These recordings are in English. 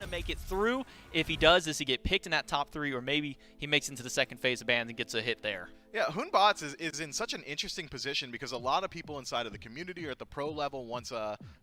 to make it through. If he does he get picked in that top 3, or maybe he makes it into the second phase of bans and gets a hit there. Yeah, Hoonbots is in such an interesting position because a lot of people inside of the community or at the pro level, once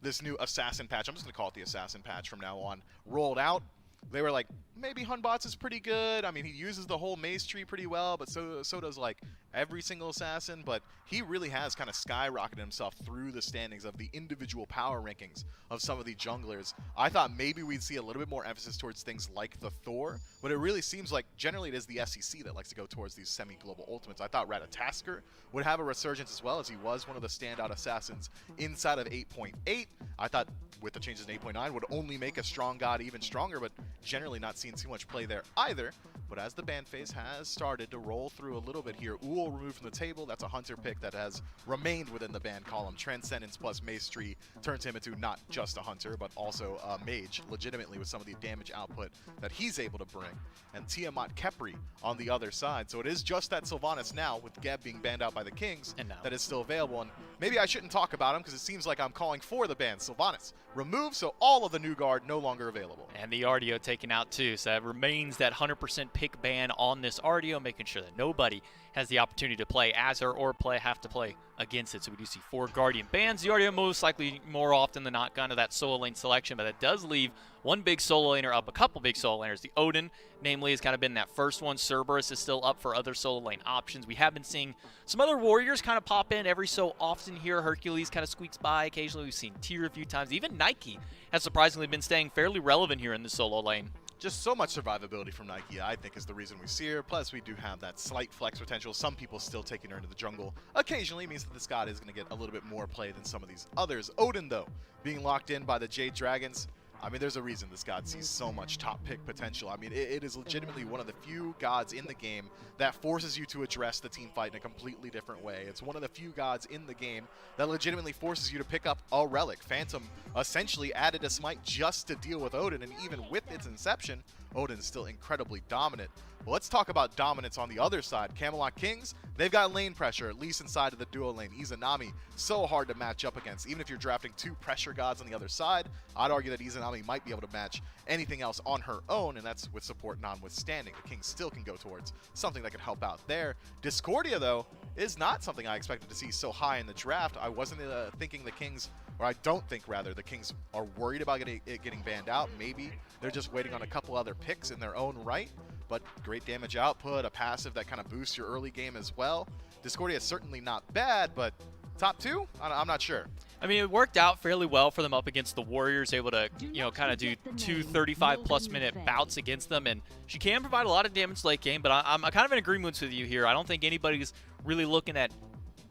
this new assassin patch, I'm just going to call it the assassin patch from now on, rolled out, they were like, maybe Hunbots is pretty good. I mean, he uses the whole maze tree pretty well, but so does like every single assassin. But he really has kind of skyrocketed himself through the standings of the individual power rankings of some of the junglers. I thought maybe we'd see a little bit more emphasis towards things like the Thor, but it really seems like generally it is the SEC that likes to go towards these semi-global ultimates. I thought Ratatasker would have a resurgence as well, as he was one of the standout assassins inside of 8.8. I thought with the changes in 8.9 would only make a strong god even stronger, but generally not seeing too much play there either. But as the ban phase has started to roll through a little bit here, Uul removed from the table. That's a hunter pick that has remained within the ban column. Transcendence plus Maze Tree turns him into not just a hunter, but also a mage, legitimately, with some of the damage output that he's able to bring. And Tiamat Kepri on the other side. So it is just that Sylvanas now, with Geb being banned out by the Kings, that is still available. And maybe I shouldn't talk about him because it seems like I'm calling for the ban. Sylvanas removed, so all of the new guard no longer available. And the RDO taken out too, so that remains that 100% pick ban on this RDO, making sure that nobody has the opportunity to play as her or have to play against it. So we do see 4 Guardian bans. The RDO most likely more often than not kind of that solo lane selection, but that does leave one big solo laner up, a couple big solo laners. The Odin, namely, has kind of been that first one. Cerberus is still up for other solo lane options. We have been seeing some other warriors kind of pop in every so often here. Hercules kind of squeaks by occasionally. We've seen Tyr a few times. Even Nike has surprisingly been staying fairly relevant here in the solo lane. Just so much survivability from Nike, I think, is the reason we see her. Plus, we do have that slight flex potential. Some people still taking her into the jungle. Occasionally means that this god is going to get a little bit more play than some of these others. Odin, though, being locked in by the Jade Dragons, I mean, there's a reason this god sees so much top pick potential. I mean, it is legitimately one of the few gods in the game that forces you to address the team fight in a completely different way. It's one of the few gods in the game that legitimately forces you to pick up a relic. Phantom essentially added a Smite just to deal with Odin, and even with its inception, Odin is still incredibly dominant. Well, let's talk about dominance on the other side. Camelot Kings, they've got lane pressure, at least inside of the duo lane. Izanami, so hard to match up against. Even if you're drafting 2 pressure gods on the other side, I'd argue that Izanami might be able to match anything else on her own, and that's with support notwithstanding. The Kings still can go towards something that could help out there. Discordia, though, is not something I expected to see so high in the draft. I wasn't thinking the Kings, or I don't think, rather, the Kings are worried about it getting banned out. Maybe they're just waiting on a couple other picks in their own right. But great damage output, a passive that kind of boosts your early game as well. Discordia is certainly not bad, but top 2? I'm not sure. I mean, it worked out fairly well for them up against the Warriors, able to, kind of do 2 35-plus minute bouts against them, and she can provide a lot of damage late game, but I'm kind of in agreement with you here. I don't think anybody's really looking at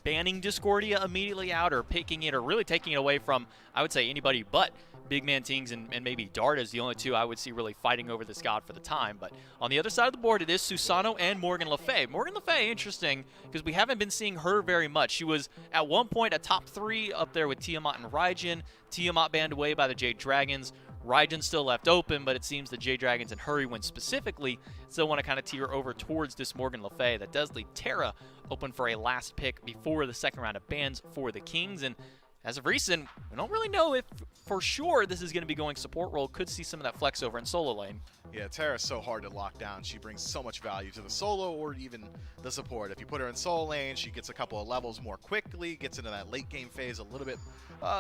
banning Discordia immediately out or picking it or really taking it away from, I would say, anybody but Big Man Tings and maybe Dart is the only 2 I would see really fighting over this god for the time. But on the other side of the board, it is Susano and Morgan Le Fay. Morgan Le Fay, interesting, because we haven't been seeing her very much. She was, at one point, a top 3 up there with Tiamat and Raijin. Tiamat banned away by the Jade Dragons. Raijin still left open, but it seems the Jade Dragons and Hurrywin specifically still want to kind of teeter over towards this Morgan Le Fay. That does leave Terra open for a last pick before the second round of bans for the Kings. And as of recent, we don't really know if for sure this is going to be going support role. Could see some of that flex over in solo lane. Yeah, Terra's so hard to lock down. She brings so much value to the solo or even the support. If you put her in solo lane, she gets a couple of levels more quickly, gets into that late game phase a little bit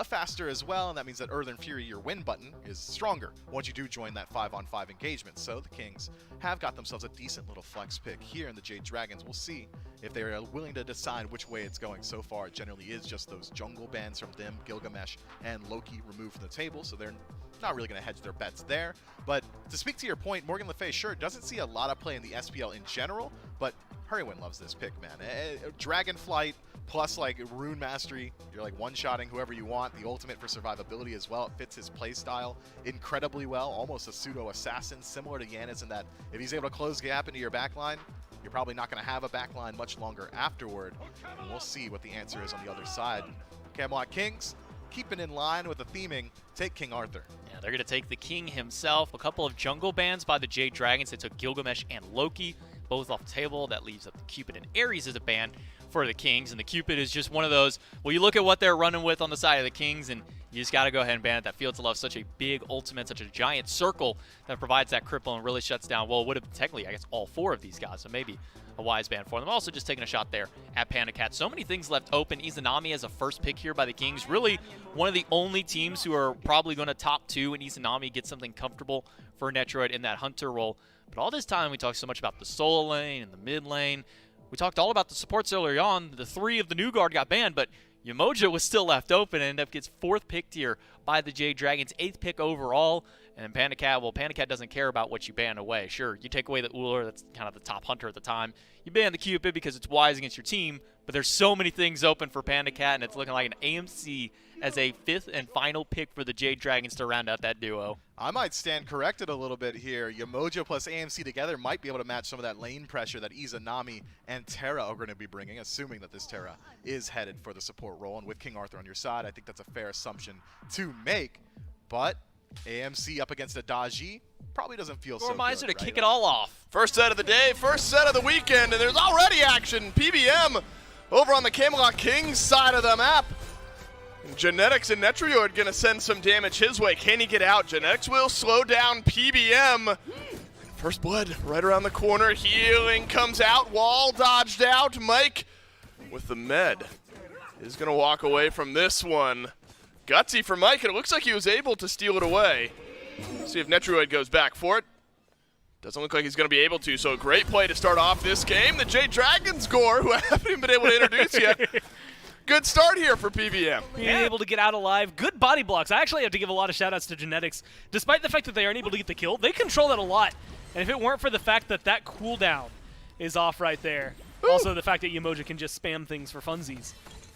faster as well, and that means that Earthen Fury, your win button, is stronger once you do join that 5-on-5 engagement. So the Kings have got themselves a decent little flex pick here in the Jade Dragons. We'll see if they are willing to decide which way it's going. So far, it generally is just those jungle bans from them, Gilgamesh and Loki removed from the table, so they're not really going to hedge their bets there. But to speak to your point, Morgan Le Fay sure doesn't see a lot of play in the SPL in general, but Hurrywin loves this pick, man. Dragonflight plus like Rune Mastery, you're like one-shotting whoever you want. The ultimate for survivability as well. It fits his playstyle incredibly well. Almost a pseudo-assassin, similar to Yanis in that if he's able to close gap into your backline, you're probably not going to have a backline much longer afterward. And we'll see what the answer is on the other side. Camelot Kings, keeping in line with the theming, take King Arthur. Yeah, they're going to take the king himself. A couple of jungle bans by the Jade Dragons. They took Gilgamesh and Loki, both off the table. That leaves up the Cupid and Ares as a ban. for the Kings, and the Cupid is just one of those, well, you look at what they're running with on the side of the Kings, and you just got to go ahead and ban it. That Fields of Love, such a big ultimate, such a giant circle that provides that cripple and really shuts down, well, it would have technically, I guess, all 4 of these guys, so maybe a wise ban for them. Also just taking a shot there at Panda Cat. So many things left open. Izanami as a first pick here by the Kings. Really one of the only teams who are probably going to top 2, and Izanami gets something comfortable for Netroid in that Hunter role. But all this time we talked so much about the solo lane and the mid lane. We talked all about the supports earlier on. The 3 of the new guard got banned, but Yamoja was still left open and ended up gets 4th picked here by the Jade Dragons, 8th pick overall. And Panda Cat, well, Panda Cat doesn't care about what you ban away. Sure, you take away the Uller, that's kind of the top hunter at the time. You ban the Cupid because it's wise against your team, but there's so many things open for Panda Cat, and it's looking like an AMC as a 5th and final pick for the Jade Dragons to round out that duo. I might stand corrected a little bit here. Yamoja plus AMC together might be able to match some of that lane pressure that Izanami and Terra are going to be bringing, assuming that this Terra is headed for the support role. And with King Arthur on your side, I think that's a fair assumption to make. But AMC up against a Daji probably doesn't feel so good. Miser to kick it all off. First set of the day, first set of the weekend, and there's already action. PBM over on the Camelot Kings side of the map. Genetics and Netroid gonna send some damage his way. Can he get out? Genetics will slow down PBM. First blood right around the corner. Healing comes out. Wall dodged out. Mike with the med is gonna walk away from this one. Gutsy for Mike, and it looks like he was able to steal it away. See if Netroid goes back for it. Doesn't look like he's going to be able to, so a great play to start off this game. The Jade Dragons gore, who I haven't even been able to introduce yet. Good start here for PBM. Being able to get out alive. Good body blocks. I actually have to give a lot of shout-outs to Genetics. Despite the fact that they aren't able to get the kill, they control that a lot. And if it weren't for the fact that that cooldown is off right there, also the fact that Yamoja can just spam things for funsies,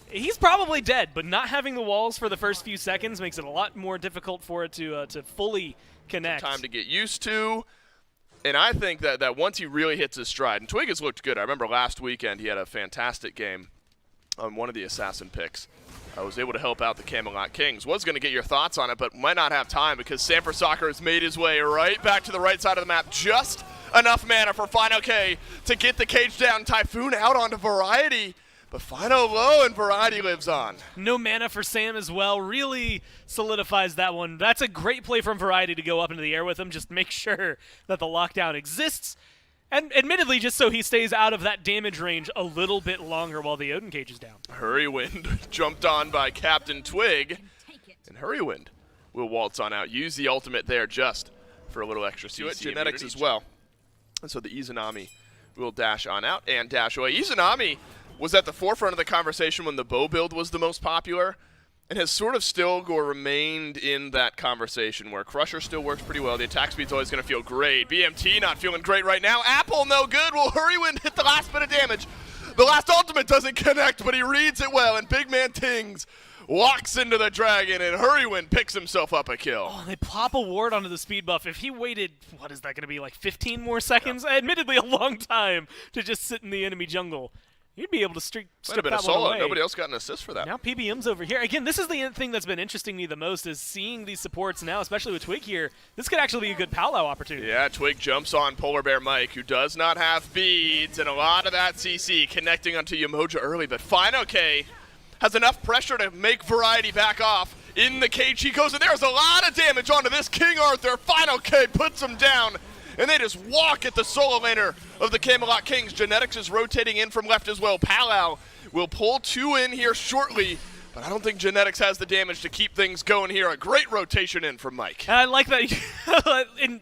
he's probably dead, but not having the walls for the first few seconds makes it a lot more difficult for it to fully connect. Time to get used to. And I think that once he really hits his stride, and Twig has looked good. I remember last weekend he had a fantastic game on one of the assassin picks. I was able to help out the Camelot Kings. Was going to get your thoughts on it, but might not have time because Sanford Soccer has made his way right back to the right side of the map. Just enough mana for Final K to get the cage down. Typhoon out onto Variety. But Final low and Variety lives on. No mana for Sam as well. Really solidifies that one. That's a great play from Variety to go up into the air with him. Just make sure that the lockdown exists. And admittedly, just so he stays out of that damage range a little bit longer while the Odin cage is down. Hurrywind jumped on by Captain Twig. And Hurrywind will waltz on out. Use the ultimate there just for a little extra CC. Genetics as well. And so the Izanami will dash on out and dash away. Izanami was at the forefront of the conversation when the bow build was the most popular, and has sort of still remained in that conversation where Crusher still works pretty well. The attack speed's always going to feel great. BMT not feeling great right now. Apple no good. Will Hurrywind hit the last bit of damage? The last ultimate doesn't connect, but he reads it well, and Big Man Tings walks into the dragon, and Hurrywind picks himself up a kill. Oh, they plop a ward onto the speed buff. If he waited, what is that going to be, like 15 more seconds? Yeah. Admittedly, a long time to just sit in the enemy jungle. You'd be able to strip that one away. Nobody else got an assist for that. Now PBM's over here. Again, this is the thing that's been interesting me the most is seeing these supports now, especially with Twig here. This could actually be a good powwow opportunity. Yeah, Twig jumps on Polar Bear Mike, who does not have beads, and a lot of that CC connecting onto Yamoja early. But Final K has enough pressure to make Variety back off. In the cage he goes, and there's a lot of damage onto this King Arthur. Final K puts him down. And they just walk at the solo laner of the Camelot Kings. Genetics is rotating in from left as well. Palau will pull 2 in here shortly, but I don't think Genetics has the damage to keep things going here. A great rotation in from Mike. And I like that in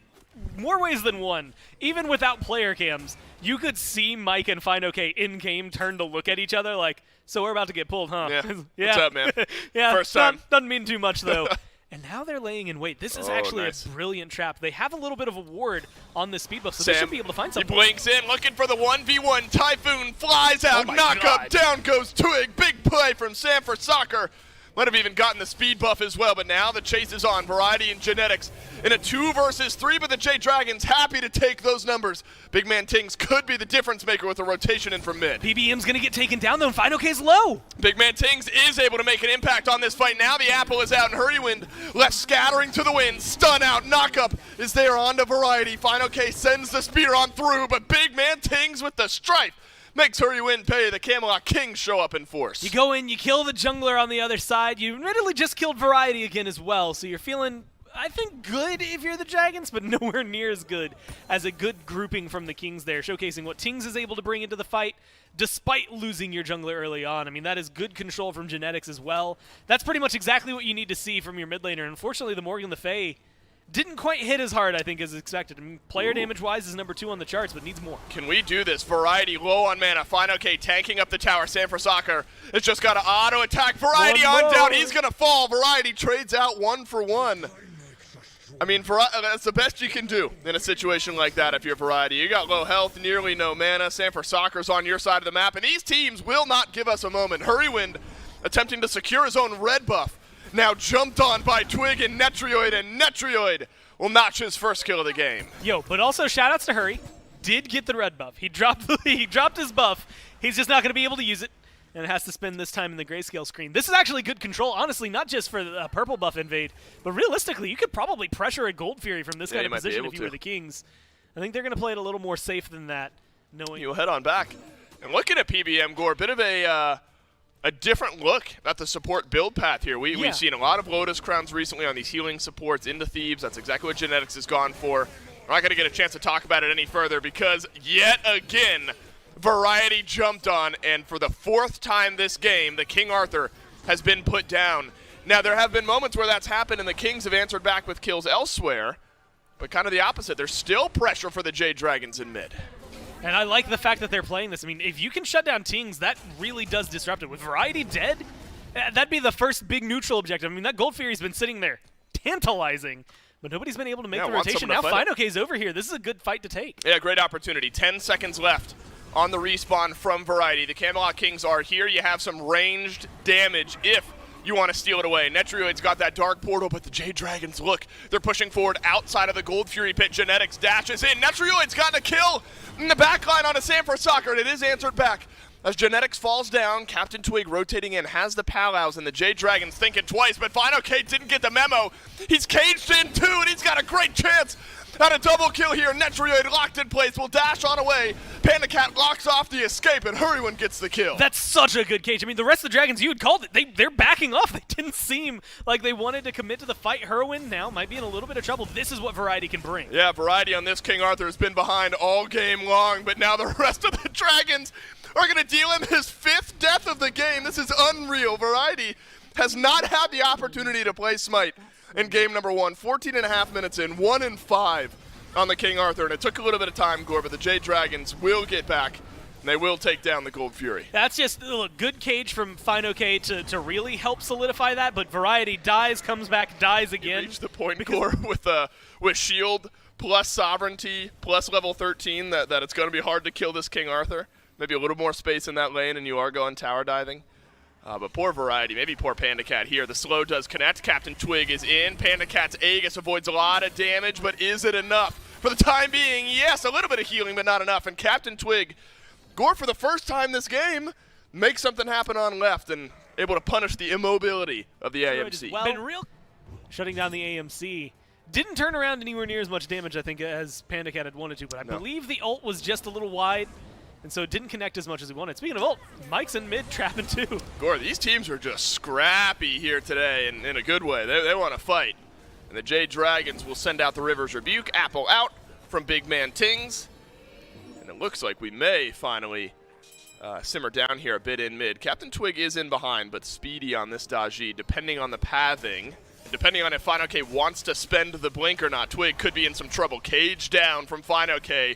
more ways than one. Even without player cams, you could see Mike and Final K in-game turn to look at each other like, so we're about to get pulled, huh? Yeah. Yeah. What's up, man? Yeah, First time. Doesn't mean too much, though. And now they're laying in wait. This is actually nice. A brilliant trap. They have a little bit of a ward on this speed buff, so they should be able to find something. He blinks in, looking for the 1v1. Typhoon flies out, knock God. up, down goes Twig. Big play from Sanford Soccer. Might have even gotten the speed buff as well, but now the chase is on. Variety and Genetics in a 2 versus 3, but the Jade Dragons happy to take those numbers. Big Man Tings could be the difference maker with a rotation in from mid. PBM's going to get taken down, though, and Final K's low. Big Man Tings is able to make an impact on this fight. Now the apple is out, and Hurrywind left scattering to the wind. Stun out, knockup is there onto Variety. Final K sends the spear on through, but Big Man Tings with the strife makes Hurrywin pay. The Camelot Kings show up in force. You go in, you kill the jungler on the other side. You admittedly just killed Variety again as well, so you're feeling, I think, good if you're the Dragons, but nowhere near as good as a good grouping from the Kings there, showcasing what Tings is able to bring into the fight despite losing your jungler early on. I mean, that is good control from Genetics as well. That's pretty much exactly what you need to see from your mid laner. Unfortunately, the Morgan Le Fay didn't quite hit as hard, I think, as expected. I mean, player damage-wise is number 2 on the charts, but needs more. Can we do this? Variety low on mana. FineOK tanking up the tower. Sanford Soccer has just got to auto-attack. Variety on down. He's going to fall. Variety trades out 1 for 1. I mean, that's the best you can do in a situation like that if you're Variety. You got low health, nearly no mana. Sanford Soccer's on your side of the map, and these teams will not give us a moment. Hurrywind attempting to secure his own red buff. Now jumped on by Twig and Netrioid will notch his first kill of the game. Yo, but also shoutouts to Hurry. Did get the red buff. He dropped his buff. He's just not going to be able to use it, and has to spend this time in the grayscale screen. This is actually good control, honestly, not just for the purple buff invade, but realistically, you could probably pressure a Gold Fury from this kind of position if you were the Kings. I think they're going to play it a little more safe than that, knowing... You'll head on back. And looking at PBM, Gore, a bit of a different look at the support build path here. We've seen a lot of Lotus Crowns recently on these healing supports into Thebes. That's exactly what Genetics has gone for. We're not going to get a chance to talk about it any further because, yet again, Variety jumped on, and for the 4th time this game, the King Arthur has been put down. Now, there have been moments where that's happened, and the Kings have answered back with kills elsewhere, but kind of the opposite. There's still pressure for the Jade Dragons in mid. And I like the fact that they're playing this. I mean, if you can shut down Tings, that really does disrupt it. With Variety dead, that'd be the first big neutral objective. I mean, that Gold Fury's been sitting there tantalizing, but nobody's been able to make the rotation. Now FineOK's over here. This is a good fight to take. Yeah, great opportunity. 10 seconds left on the respawn from Variety. The Camelot Kings are here. You have some ranged damage if you want to steal it away. Netrioid's got that dark portal, but the Jade Dragons, look, they're pushing forward outside of the Gold Fury pit. Genetics dashes in. Netrioid's got a kill in the backline on a Sanford Soccer, and it is answered back. As Genetics falls down, Captain Twig rotating in, has the Palows, and the Jade Dragons thinking twice, but FineOK didn't get the memo. He's caged in too, and he's got a great chance at a double kill here. Netrioid locked in place, will dash on away. Panda Cat locks off the escape, and Hurrywin gets the kill. That's such a good cage. I mean, the rest of the Dragons, you had called it. They're backing off. They didn't seem like they wanted to commit to the fight. Hurrywin now might be in a little bit of trouble. This is what Variety can bring. Yeah, Variety on this King Arthur has been behind all game long, but now the rest of the Dragons are going to deal him his 5th death of the game. This is unreal. Variety has not had the opportunity to play Smite in game number 1. 14.5 minutes in, 1-5 on the King Arthur, and it took a little bit of time, Gore, but the Jade Dragons will get back, and they will take down the Gold Fury. That's just a good cage from FineOK to really help solidify that, but Variety dies, comes back, dies again. You reach the point, Gore, with Shield plus Sovereignty plus level 13 that it's going to be hard to kill this King Arthur. Maybe a little more space in that lane, and you are going tower diving. But poor Variety, maybe poor Panda Cat here. The slow does connect. Captain Twig is in. Panda Cat's Aegis avoids a lot of damage, but is it enough? For the time being, yes, a little bit of healing, but not enough. And Captain Twig, Gore, for the first time this game, makes something happen on left and able to punish the immobility of the AMC. Well, been real shutting down the AMC. Didn't turn around anywhere near as much damage, I think, as Panda Cat had wanted to, but I believe the ult was just a little wide, and so it didn't connect as much as he wanted. Speaking of ult, Mike's in mid, trapping too. Gore, these teams are just scrappy here today, and in a good way. They want to fight. And the Jade Dragons will send out the River's Rebuke. Apple out from Big Man Tings. And it looks like we may finally simmer down here a bit in mid. Captain Twig is in behind, but speedy on this Daji, depending on the pathing. Depending on if FineOK wants to spend the blink or not, Twig could be in some trouble. Cage down from FineOK.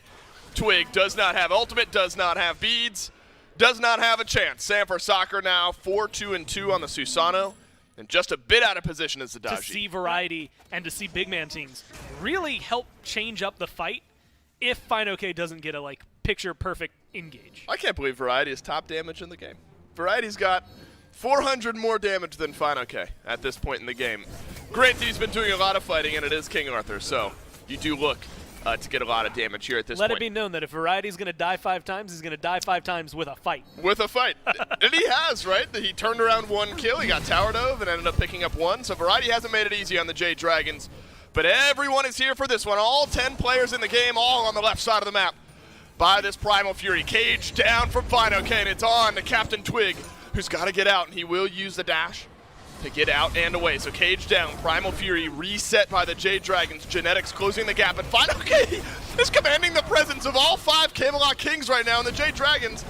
Twig does not have ultimate, does not have beads, does not have a chance. Sanford Soccer now 4-2-2 on the Susano, and just a bit out of position as the Daji. To see Variety and to see Big Man Teams really help change up the fight if FineOK doesn't get a picture-perfect engage. I can't believe Variety is top damage in the game. Variety's got 400 more damage than FineOK at this point in the game. Granted, he's been doing a lot of fighting, and it is King Arthur, so you do look to get a lot of damage here at this point. Let it be known that if Variety's going to die 5 times, he's going to die 5 times with a fight. With a fight. And he has, right? He turned around 1 kill, he got tower dove, and ended up picking up 1. So Variety hasn't made it easy on the Jade Dragons. But everyone is here for this one. All 10 players in the game, all on the left side of the map. by this Primal Fury. Cage down from Fino, and it's on to Captain Twig, who's got to get out, and he will use the dash to get out and away. So Cage down, Primal Fury reset by the Jade Dragons. Genetics closing the gap, and Fino is commanding the presence of all 5 Camelot Kings right now, and the Jade Dragons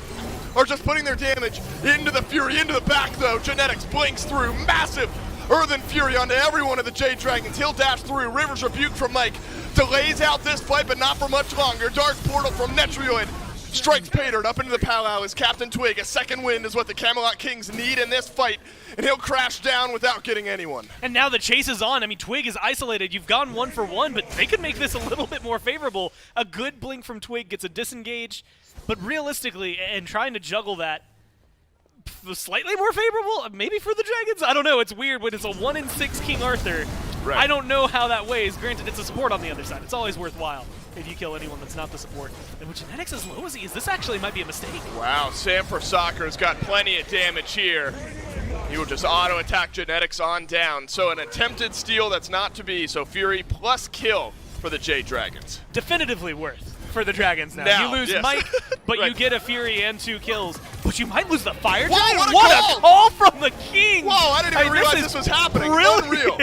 are just putting their damage into the Fury, into the back though. Genetics blinks through, massive Earthen Fury onto every one of the Jade Dragons. He'll dash through, River's Rebuke from Mike delays out this fight, but not for much longer. Dark Portal from Netrioid strikes Patered up into the powwow as Captain Twig. A second wind is what the Camelot Kings need in this fight, and he'll crash down without getting anyone. And now the chase is on. I mean, Twig is isolated. You've gone 1 for 1, but they could make this a little bit more favorable. A good blink from Twig gets a disengage, but realistically, and trying to juggle that, slightly more favorable, maybe for the Dragons? I don't know. It's weird when it's a 1 in 6 King Arthur. Right. I don't know how that weighs. Granted, it's a support on the other side. It's always worthwhile if you kill anyone that's not the support. And with Genetics as low as he is, this actually might be a mistake. Wow, Sanford Soccer's got plenty of damage here. He will just auto-attack Genetics on down. So an attempted steal that's not to be. So Fury plus kill for the Jade Dragons. Definitively worth for the Dragons now. Now, You lose yes. Mike, but Right. you get a Fury and 2 kills. But you might lose the Fire Whoa, Giant. what a call! From the King! Whoa, I didn't even realize is this was happening. brilliant. Unreal.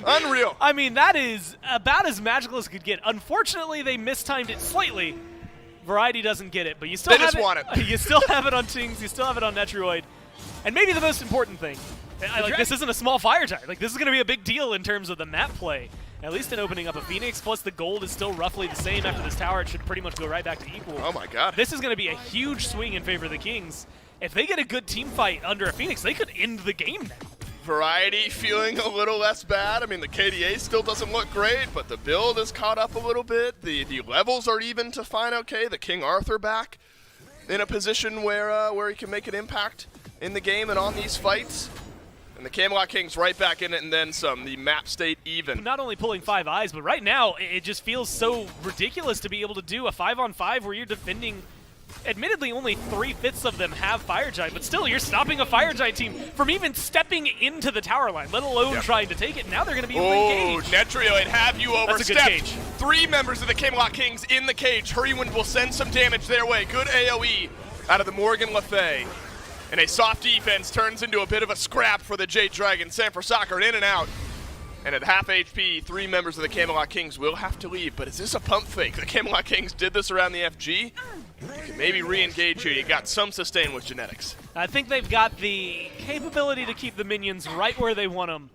Unreal. I mean, that is about as magical as it could get. Unfortunately, they mistimed it slightly. Variety doesn't get it, but you still They have just want it. You still have it on Tings. You still have it on Netrioid. And maybe the most important thing, like, this isn't a small Fire Giant. Like, this is going to be a big deal in terms of the map play. At least in opening up a Phoenix, plus the gold is still roughly the same after this tower. It should pretty much go right back to equal. Oh my god. This is going to be a huge swing in favor of the Kings. If they get a good team fight under a Phoenix, they could end the game now. Variety feeling a little less bad. I mean, the KDA still doesn't look great, but the build is caught up a little bit. The levels are even to fine okay. The King Arthur back in a position where he can make an impact in the game and on these fights. And the Camelot Kings right back in it and then some. The map state even. Not only pulling 5 eyes, but right now it just feels so ridiculous to be able to do a 5-on-5 where you're defending. Admittedly, only 3/5 of them have Fire Giant, but still, you're stopping a Fire Giant team from even stepping into the tower line, let alone trying to take it. Now they're going to be able to Oh, engage. Netrioid, have you That's a good overstepped? cage. 3 members of the Camelot Kings in the cage. Hurrywind will send some damage their way. Good AoE out of the Morgan Le Fay. And a soft defense turns into a bit of a scrap for the Jade Dragons. Sanford Soccer in and out. And at half HP, 3 members of the Camelot Kings will have to leave. But is this a pump fake? The Camelot Kings did this around the FG. You can maybe re-engage here. You got some sustain with Genetics. I think they've got the capability to keep the minions right where they want them,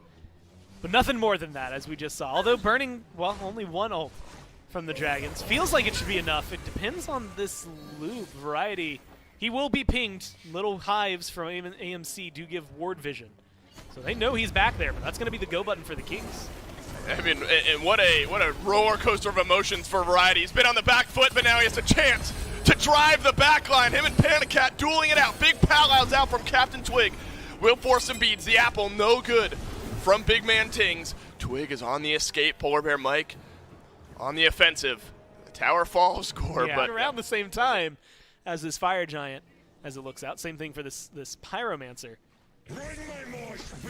but nothing more than that, as we just saw. Although burning, well, only 1 ult from the Dragons. Feels like it should be enough. It depends on this loop. Variety. He will be pinged. Little hives from AMC do give ward vision. So they know he's back there, but that's going to be the go button for the Kings. I mean, and what a roller coaster of emotions for Variety. He's been on the back foot, but now he has a chance to drive the back line. Him and Panicat dueling it out. Big powwows out from Captain Twig. Will force some beads. The apple no good from Big Man Tings. Twig is on the escape. Polar Bear Mike on the offensive. The tower falls score, Yeah, but around the same time as this Fire Giant, as it looks out. Same thing for this Pyromancer.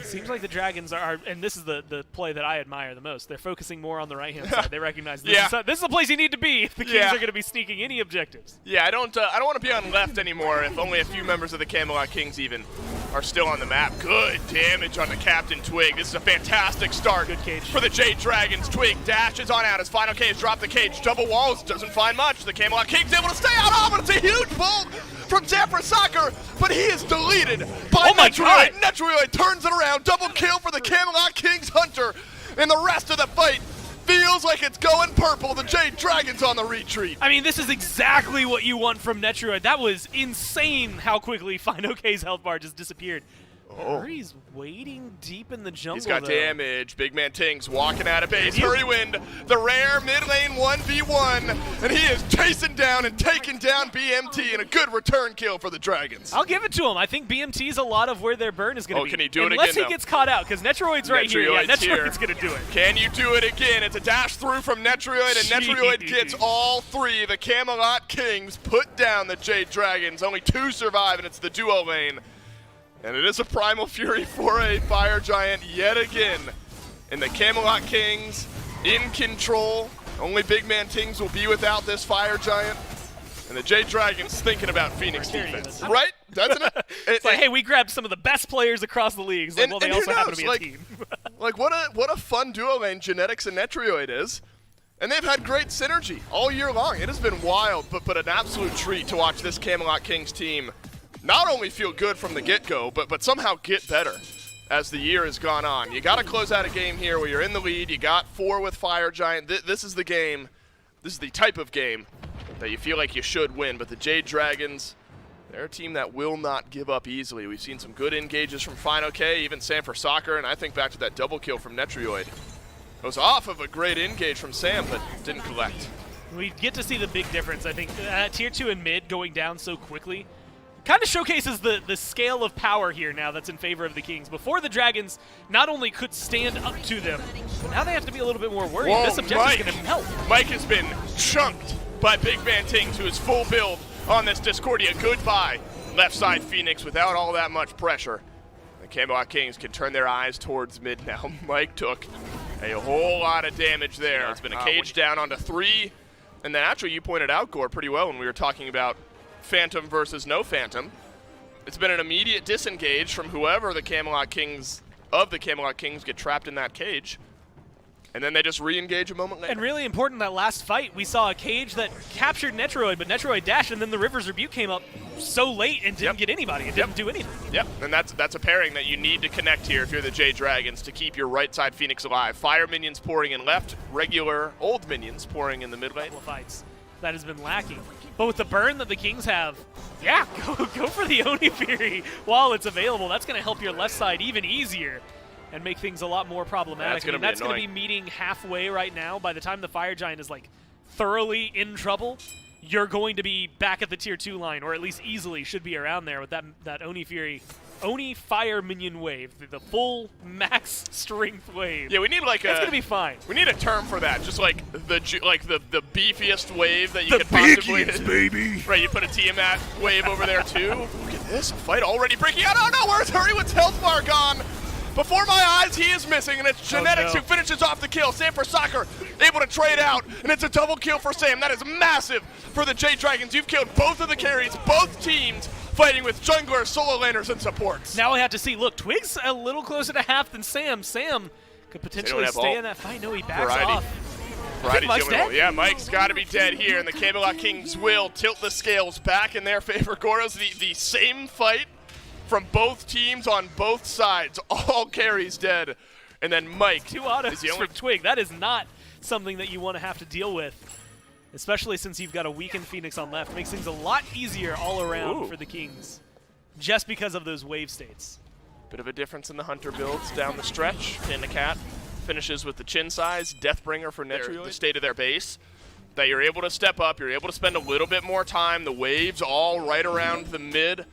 Seems like the Dragons are, and this is the play that I admire the most. They're focusing more on the right-hand side. They recognize this, this is the place you need to be if the Kings are going to be sneaking any objectives. yeah, I don't want to be on left anymore if only a few members of the Camelot Kings even are still on the map. Good damage on the Captain Twig. This is a fantastic start Good cage. for the Jade Dragons. Twig dashes on out. His final cage drop the cage. Double walls doesn't find much. The Camelot Kings able to stay out. Oh, but it's a huge pull from Sanford Soccer, but he is deleted by Oh my God. Netrioid. Netrioid turns it around. Double kill for the Camelot Kings Hunter. And the rest of the fight feels like it's going purple. The Jade Dragons on the retreat. I mean, this is exactly what you want from Netrioid. That was insane how quickly Fino K's health bar just disappeared. Hurry's waiting deep in the jungle, He's got though. damage. Big Man Tings walking out of base. Hurrywind, the rare mid lane 1v1. And he is chasing down and taking down BMT and a good return kill for the Dragons. I'll give it to him. I think BMT's a lot of where their burn is going to be. Can he do it Unless again, he though? gets caught out, because Netrioid's right here. Yeah, Netrioid's here. Netrioid's going to do it. Can you do it again? It's a dash through from Netrioid, and Netrioid gets all 3. The Camelot Kings put down the Jade Dragons. Only 2 survive, and it's the duo lane. And it is a Primal Fury for a Fire Giant yet again. And the Camelot Kings in control. Only Big Man Tings will be without this Fire Giant. And the Jade Dragons thinking about Phoenix Scary, defense. isn't it? Right? Doesn't it? It's like, hey, we grabbed some of the best players across the league. It's like, well, they also happen to be a team. Like, what a fun duo lane Genetics and Netrioid is. And they've had great synergy all year long. It has been wild, but an absolute treat to watch this Camelot Kings team not only feel good from the get-go, but somehow get better as the year has gone on. You got to close out a game here where you're in the lead. You got 4 with Fire Giant. This is the game. This is the type of game that you feel like you should win. But the Jade Dragons, they're a team that will not give up easily. We've seen some good engages from Final K, even Sam for Soccer, and I think back to that double kill from Netrioid. It was off of a great engage from Sam, but didn't collect. We get to see the big difference, I think. Tier 2 and mid going down so quickly kind of showcases the scale of power here now that's in favor of the Kings. Before, the Dragons not only could stand up to them, but now they have to be a little bit more worried. Whoa, this objective is going to help. Mike has been chunked by Big Man Tings, who is full build on this Discordia. Goodbye, left side Phoenix, without all that much pressure. The Camelot Kings can turn their eyes towards mid now. Mike took a whole lot of damage there. Yeah, it's been a cage down onto 3. And then actually you pointed out, Gore, pretty well when we were talking about Phantom versus no Phantom. It's been an immediate disengage from whoever the Camelot Kings get trapped in that cage. And then they just re-engage a moment later. And really important, that last fight, we saw a cage that captured Netrioid, but Netrioid dashed, and then the River's Rebuke came up so late and didn't get anybody. It didn't do anything. Yep, and that's a pairing that you need to connect here if you're the Jade Dragons to keep your right side Phoenix alive. Fire minions pouring in left, regular old minions pouring in the mid lane. Couple of fights that has been lacking. But with the burn that the Kings have, yeah, go for the Oni Fury while it's available. That's going to help your left side even easier and make things a lot more problematic. That's going to be meeting halfway right now. By the time the Fire Giant is like thoroughly in trouble, you're going to be back at the tier 2 line, or at least easily should be around there with that Oni Fury, Oni Fire Minion wave, the full max strength wave. Yeah, we need like it's going to be fine. We need a term for that, just like the beefiest wave that you could possibly. Baby. Right, you put a Tiamat wave over there too. Look at this, a fight already breaking out. Oh no, where's Hurrywin's health bar gone? Before my eyes, he is missing, and it's Genetics who finishes off the kill. Sam for Soccer able to trade out, and it's a double kill for Sam. That is massive for the Jade Dragons. You've killed both of the carries, both teams fighting with junglers, solo laners, and supports. Now we have to see. Look, Twig's a little closer to half than Sam. Sam could potentially stay in that fight. No, he backs off. Variety's dead? Yeah, Mike's got to be dead here, and the Camelot Kings will tilt the scales back in their favor. Goros, the same fight from both teams on both sides, all carries dead, and then Mike 2 autos from Twig. That is not something that you want to have to deal with, especially since you've got a weakened Phoenix on left. Makes things a lot easier all around for the Kings, just because of those wave states. Bit of a difference in the Hunter builds down the stretch. And the Cat finishes with the chin size, Deathbringer for Netrioid, the state of their base. That you're able to step up, you're able to spend a little bit more time. The waves all right around the mid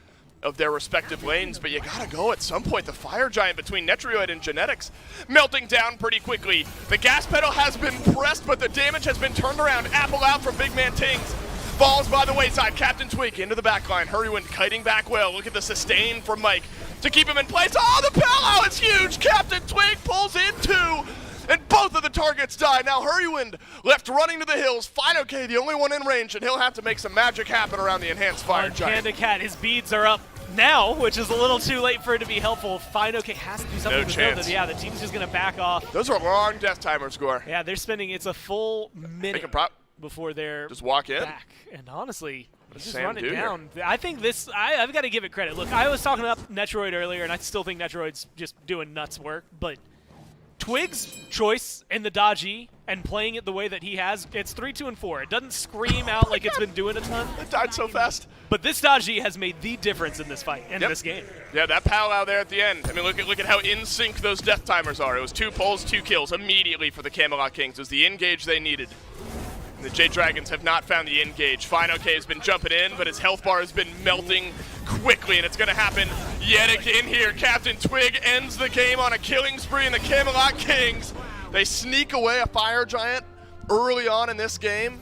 of their respective lanes, but you gotta go at some point. The Fire Giant between Netrioid and Genetics melting down pretty quickly. The gas pedal has been pressed, but the damage has been turned around. Apple out from Big Man Tings. Falls by the wayside. Captain Twig into the backline. Hurrywin kiting back well. Look at the sustain from Mike to keep him in place. Oh, the Palo is huge. Captain Twig pulls in 2. And both of the targets die. Now Hurrywin left running to the hills. Final K, the only one in range, and he'll have to make some magic happen around the enhanced Fire Giant. Panda Cat, his beads are up now, which is a little too late for it to be helpful. Fine, okay, has to do something. No chance. Yeah, the team's just going to back off. Those are long death timers, Score. Yeah, they're spending, it's a full minute before they're just walk in. back. And honestly, just Sam run it down. I think this, I've got to give it credit. Look, I was talking up Netrioid earlier, and I still think Netrioid's just doing nuts work, but Twig's choice in the dodgy and playing it the way that he has, it's 3, 2, and 4. It doesn't scream out like it's been doing a ton. It died so fast. But this dodgy has made the difference in this fight, in this game. Yeah, that powwow there at the end. I mean, look at how in sync those death timers are. It was 2 pulls, 2 kills immediately for the Camelot Kings. It was the engage they needed. And the Jade Dragons have not found the engage. Fine OK has been jumping in, but his health bar has been melting quickly, and it's going to happen yet again here. Captain Twig ends the game on a killing spree, and the Camelot Kings, they sneak away a Fire Giant early on in this game.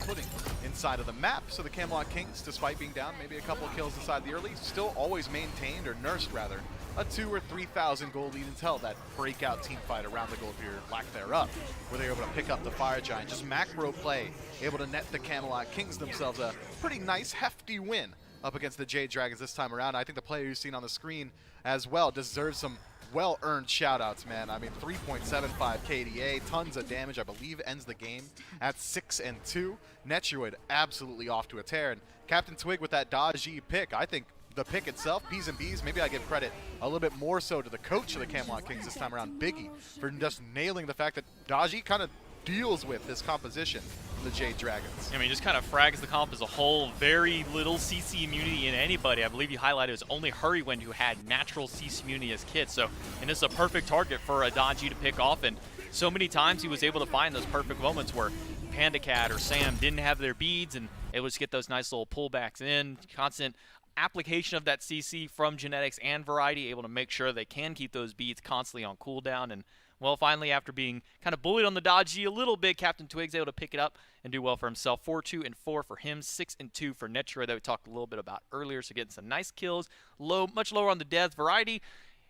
inside of the map. So the Camelot Kings, despite being down maybe a couple of kills inside the early, still always maintained, or nursed rather, a 2,000 or 3,000 gold lead until that breakout team fight around the gold period lack thereof, where they were able to pick up the Fire Giant. Just macro play, able to net the Camelot Kings themselves a pretty nice, hefty win up against the Jade Dragons this time around. I think the player you've seen on the screen as well deserves some well-earned shout-outs, man. I mean, 3.75 KDA, tons of damage, I believe ends the game at 6-2. Netroid absolutely off to a tear, and Captain Twig with that dodgy pick. I think the pick itself, P's and B's, maybe I give credit a little bit more so to the coach of the Camelot Kings this time around, Biggie, for just nailing the fact that Dodgy kind of deals with this composition from the Jade Dragons. I mean, just kind of frags the comp as a whole. Very little CC immunity in anybody. I believe you highlighted it was only Hurrywind who had natural CC immunity as kid. So, and this is a perfect target for a Dodgy to pick off. And so many times he was able to find those perfect moments where Panda Cat or Sam didn't have their beads and it was get those nice little pullbacks in. Constant application of that CC from Genetics and Variety, able to make sure they can keep those beads constantly on cooldown. And well, finally, after being kind of bullied on the Dodgy a little bit, Captain Twig's able to pick it up and do well for himself. 4-2 and 4 for him, 6-2 for Netroid that we talked a little bit about earlier. So getting some nice kills, much lower on the deaths. Variety,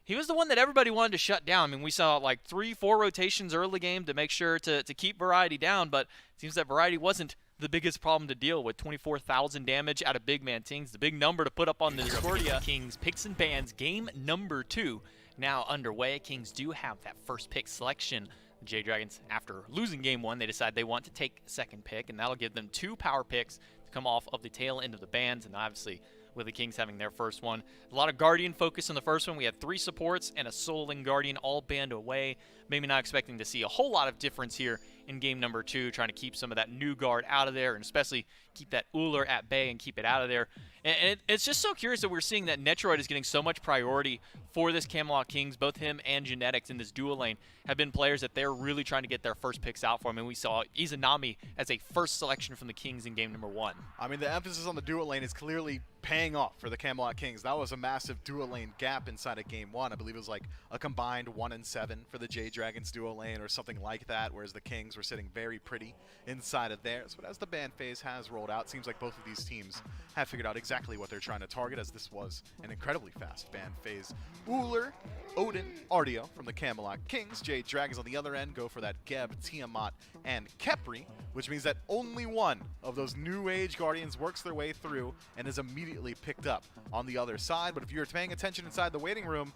he was the one that everybody wanted to shut down. I mean, we saw like 3-4 rotations early game to make sure to keep Variety down, but it seems that Variety wasn't the biggest problem to deal with. 24,000 damage out of Big Man Tings, the big number to put up on the Discordia. Kings Picks and Bans game number 2 now underway. Kings do have that first pick selection. The Jade Dragons, after losing game 1, they decide they want to take second pick, and that'll give them 2 power picks to come off of the tail end of the bans. And obviously, with the Kings having their first one, a lot of Guardian focus in the first one. We had 3 supports and a Soul Link Guardian all banned away. Maybe not expecting to see a whole lot of difference here in game number 2, trying to keep some of that new guard out of there, and especially keep that Uller at bay and keep it out of there. And it's just so curious that we're seeing that Netroid is getting so much priority for this Camelot Kings. Both him and Genetics in this dual lane have been players that they're really trying to get their first picks out for him. And we saw Izanami as a first selection from the Kings in game number 1. I mean, the emphasis on the dual lane is clearly paying off for the Camelot Kings. That was a massive dual lane gap inside of game 1. I believe it was like a combined 1-7 for the Jade Dragons dual lane or something like that, whereas the Kings were sitting very pretty inside of theirs. But as the ban phase has rolled out, it seems like both of these teams have figured out exactly what they're trying to target, as this was an incredibly fast ban phase. Uller, Odin, Artio from the Camelot Kings. Jade Dragons on the other end go for that Geb, Tiamat, and Kepri, which means that only one of those New Age Guardians works their way through and is immediately picked up on the other side. But if you're paying attention inside the waiting room,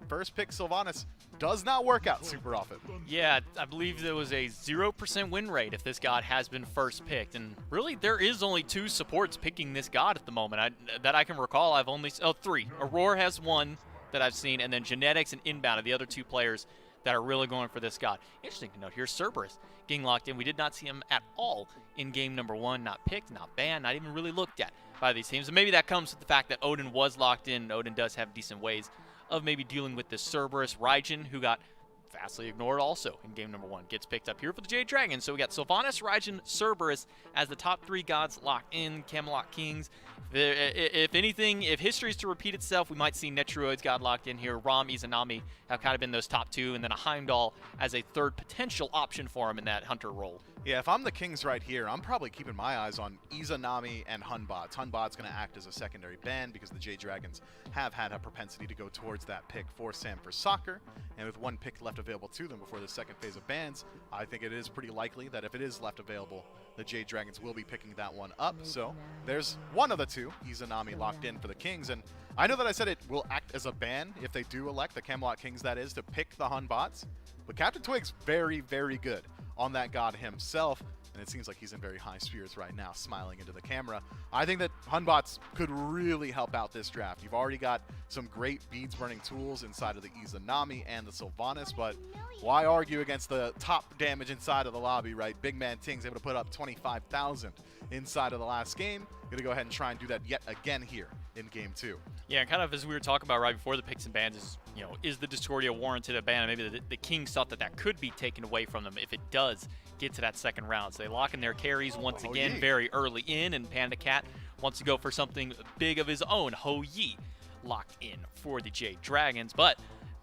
first pick Sylvanas does not work out super often. Yeah, I believe there was a 0% win rate if this god has been first picked. And really, there is only 2 supports picking this god at the moment. That I can recall, I've only... Oh, 3. Aurora has 1 that I've seen, and then Genetics and Inbound are the other 2 players that are really going for this god. Interesting to note here, Cerberus getting locked in. We did not see him at all in game number 1. Not picked, not banned, not even really looked at by these teams. And maybe that comes with the fact that Odin was locked in. Odin does have decent ways of maybe dealing with this Cerberus. Raijin, who got vastly ignored also in game number 1, gets picked up here for the Jade Dragons. So we got Sylvanas, Raijin, Cerberus as the top 3 gods locked in. Camelot Kings. If anything, if history is to repeat itself, we might see Netroid's god locked in here. Ram, Izanami have kind of been those top 2, and then a Heimdall as a third potential option for him in that hunter role. Yeah, if I'm the Kings right here, I'm probably keeping my eyes on Izanami and Hunbots. Hunbot's going to act as a secondary ban because the Jade Dragons have had a propensity to go towards that pick for Sam for soccer. And with 1 pick left available to them before the second phase of bans, I think it is pretty likely that if it is left available, the Jade Dragons will be picking that one up. So there's one of the 2, Izanami, locked in for the Kings. And I know that I said it will act as a ban if they do elect, the Camelot Kings that is, to pick the Hunbots. But Captain Twig's very, very good on that god himself, and it seems like he's in very high spirits right now, smiling into the camera. I think that Hunbots could really help out this draft. You've already got some great beads burning tools inside of the Izanami and the Sylvanas, but why argue against the top damage inside of the lobby, right? Big Man Ting's able to put up 25,000 inside of the last game. Gonna go ahead and try and do that yet again here in game 2. Yeah, kind of as we were talking about right before the picks and bans is, is the Discordia warranted a ban? And maybe the Kings thought that could be taken away from them if it does get to that second round. So they lock in their carries once again very early in, and Panda Cat wants to go for something big of his own. Ho Yi locked in for the Jade Dragons. But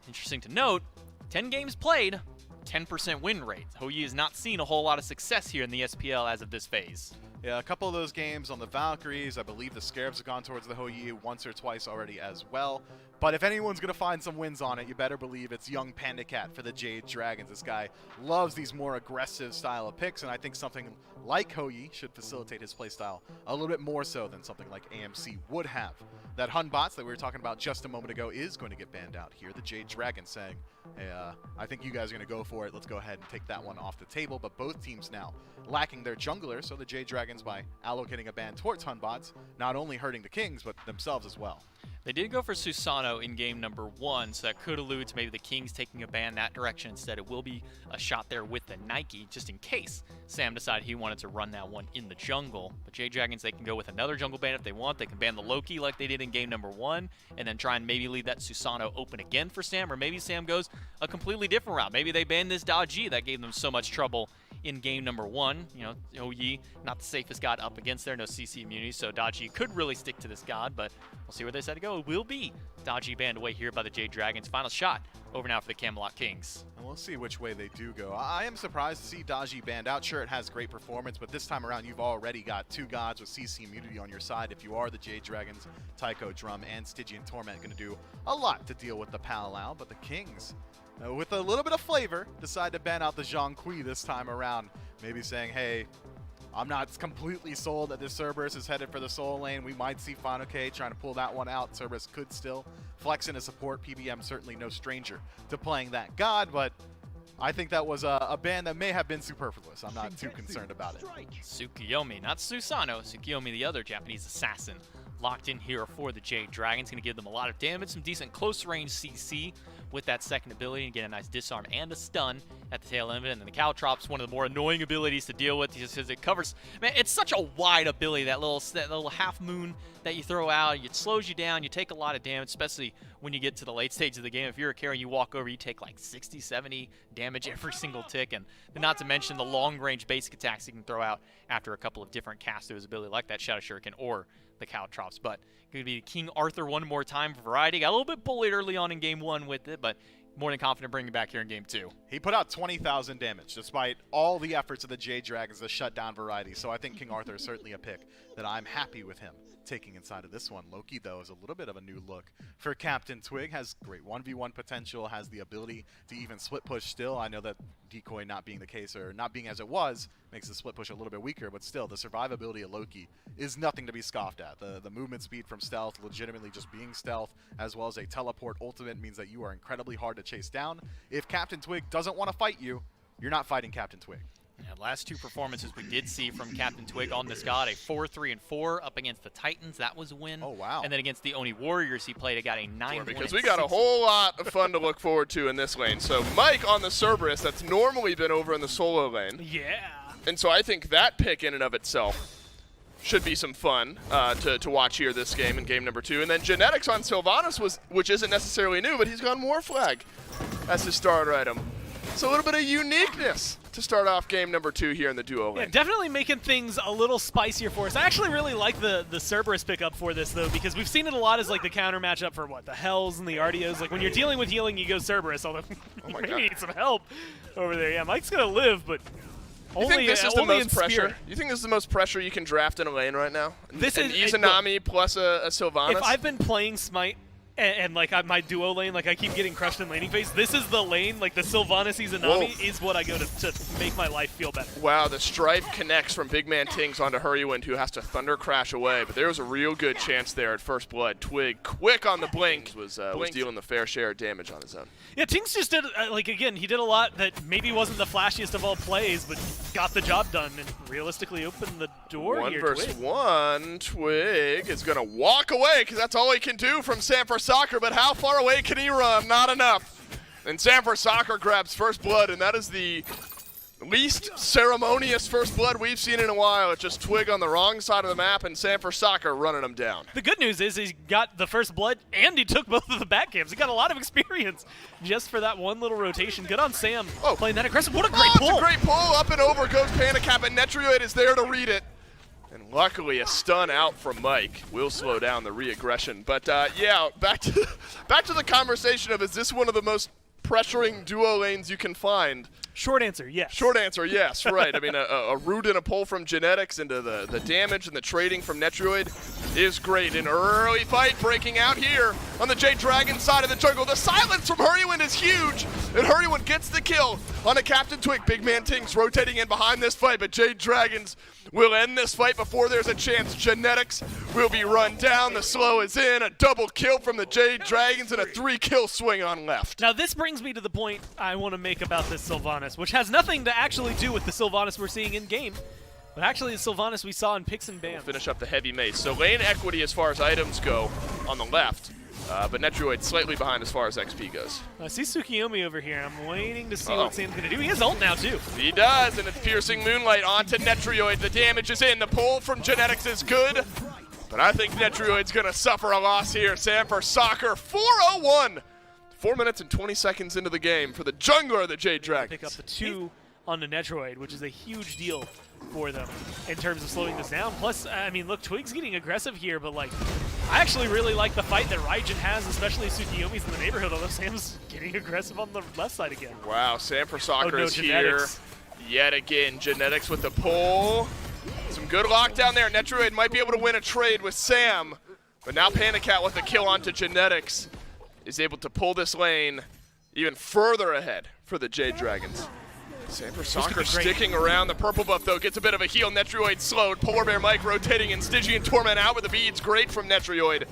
interesting to note, 10 games played, 10% win rate. Ho Yi has not seen a whole lot of success here in the SPL as of this phase. Yeah, a couple of those games on the Valkyries. I believe the Scarabs have gone towards the Houyi once or twice already as well. But if anyone's going to find some wins on it, you better believe it's young Panda Cat for the Jade Dragons. This guy loves these more aggressive style of picks, and I think something like Houyi should facilitate his playstyle a little bit more so than something like AMC would have. That Hun bots that we were talking about just a moment ago is going to get banned out here. The Jade Dragons saying, hey, I think you guys are going to go for it. Let's go ahead and take that one off the table. But both teams now lacking their jungler, so the Jade Dragons, by allocating a ban towards Hun bots, not only hurting the Kings, but themselves as well. They did go for Susano in game number 1, so that could allude to maybe the Kings taking a ban that direction. Instead, it will be a shot there with the Nike, just in case Sam decided he wanted to run that one in the jungle. But Jade Dragons, they can go with another jungle ban if they want. They can ban the Loki like they did in game number 1, and then try and maybe leave that Susano open again for Sam, or maybe Sam goes a completely different route. Maybe they ban this Daji that gave them so much trouble in game number 1. You know, Houyi, not the safest god up against there, no CC immunity, so Daji could really stick to this god, but we'll see where they decide to go. It will be Daji banned away here by the Jade Dragons. Final shot over now for the Camelot Kings. And we'll see which way they do go. I am surprised to see Daji banned out. Sure, it has great performance, but this time around, you've already got 2 gods with CC immunity on your side. If you are the Jade Dragons, Tycho, Drum, and Stygian Torment going to do a lot to deal with the Palau, but the Kings, with a little bit of flavor, decide to ban out the Zhang Kui this time around. Maybe saying, hey, I'm not completely sold that this Cerberus is headed for the soul lane. We might see Final K trying to pull that one out. Cerberus could still flex in a support. PBM certainly no stranger to playing that god, but I think that was a ban that may have been superfluous. I'm not too concerned about it. Tsukuyomi, not Susano. Tsukuyomi, the other Japanese assassin, locked in here for the Jade Dragons. Going to give them a lot of damage, some decent close-range CC with that second ability, and get a nice disarm and a stun at the tail end of it. And then the Caltrops, one of the more annoying abilities to deal with, just because it covers. Man, it's such a wide ability, that little half moon that you throw out. It slows you down. You take a lot of damage, especially when you get to the late stage of the game. If you're a carry and you walk over, you take like 60, 70 damage every single tick. And not to mention the long-range basic attacks you can throw out after a couple of different casts of his ability, like that Shadow Shuriken or the Caltrops. But going to be King Arthur one more time for variety. Got a little bit bullied early on in game 1 with it, but more than confident bringing it back here in game 2. He put out 20,000 damage despite all the efforts of the Jade Dragons to shut down variety. So I think King Arthur is certainly a pick that I'm happy with him taking inside of this one. Loki, though, is a little bit of a new look for Captain Twig. Has great 1v1 potential, has the ability to even split push still. I know that decoy not being the case, or not being as it was, makes the split push a little bit weaker, but still, the survivability of Loki is nothing to be scoffed at. The movement speed from stealth, legitimately just being stealth, as well as a teleport ultimate, means that you are incredibly hard to chase down. If Captain Twig doesn't want to fight you, you're not fighting Captain Twig. Yeah, last 2 performances we did see from Captain Twig on this god, a 4-3-4 up against the Titans. That was a win. Oh, wow. And then against the Oni Warriors, he played. He got a 9-1. Because we got a whole lot of fun to look forward to in this lane. So Mike on the Cerberus, that's normally been over in the solo lane. Yeah. And so I think that pick in and of itself should be some fun to watch here this game in game number 2. And then Genetics on Sylvanas, which isn't necessarily new, but he's gone War Flag as his starter item. So a little bit of uniqueness to start off game number 2 here in the duo lane. Yeah, definitely making things a little spicier for us. I actually really like the Cerberus pickup for this, though, because we've seen it a lot as like the counter matchup for what, the Hells and the Ardios. Like when you're dealing with healing, you go Cerberus, although Oh my maybe God. need some help over there. Yeah, Mike's going to live, but You only, think this is the only most in pressure? spirit. You think this is the most pressure you can draft in a lane right now? This An is- Izanami plus a Sylvanas? If I've been playing Smite and like my duo lane, like I keep getting crushed in laning phase, this is the lane, like the Sylvanas Izanami Whoa. is what I go to make my life feel better. Wow, the Strife connects from Big Man Tings onto Hurrywind, who has to Thunder Crash away, but there was a real good chance there at first blood. Twig, quick on the blink, was dealing the fair share of damage on his own. Yeah, Tinks just did, like again, he did a lot that maybe wasn't the flashiest of all plays, but got the job done and realistically opened the door One here, versus Twig. one, Twig is going to walk away because that's all he can do from Sanford Soccer, but how far away can he run? Not enough. And Sanford Soccer grabs first blood, and that is the least ceremonious first blood we've seen in a while. It's just Twig on the wrong side of the map and Sanford Soccer running him down. The good news is he got the first blood and he took both of the back camps. He got a lot of experience just for that one little rotation. Good on Sam playing that aggressive. What a great pull. It's a great pull. Up and over goes Panda Cap, and Netrioid is there to read it. And luckily, a stun out from Mike will slow down the re-aggression. But yeah, back to the conversation of, is this one of the most pressuring duo lanes you can find. Short answer, yes. Short answer, yes, right. I mean, a root and a pull from Genetics into the damage and the trading from Netrioid is great. An early fight breaking out here on the Jade Dragons side of the jungle. The silence from Hurrywind is huge, and Hurrywind gets the kill on a Captain Twig. Big Man Tinks rotating in behind this fight, but Jade Dragons will end this fight before there's a chance. Genetics will be run down. The slow is in. A double kill from the Jade Dragons and a 3-kill swing on left. Now this brings me to the point I want to make about this Sylvanas, which has nothing to actually do with the Sylvanas we're seeing in game, but actually the Sylvanas we saw in picks and bans. We'll finish up the heavy mace. So lane equity as far as items go on the left, but Netrioid slightly behind as far as XP goes. I see Tsukiyomi over here. I'm waiting to see what Sam's going to do. He has ult now too. He does, and it's piercing Moonlight onto Netrioid. The damage is in. The pull from Genetics is good, but I think Netrioid's going to suffer a loss here. Sam for Soccer, 4-0-1. 4 minutes and 20 seconds into the game for the jungler of the Jade Dragons. Pick up the 2 on the Netrioid, which is a huge deal for them in terms of slowing this down. Plus, I mean, look, Twig's getting aggressive here, but like, I actually really like the fight that Raijin has, especially Tsukiyomi's in the neighborhood, although Sam's getting aggressive on the left side again. Wow, Sam for Soccer is Genetics. here yet again. Genetics with the pull. Some good lockdown there. Netrioid might be able to win a trade with Sam, but now Panicat with a kill onto Genetics is able to pull this lane even further ahead for the Jade Dragons. Sam for Soccer sticking around. The purple buff, though, gets a bit of a heal. Netrioid slowed. Polar Bear Mike rotating, and Stygian Torment out with the beads. Great from Netrioid.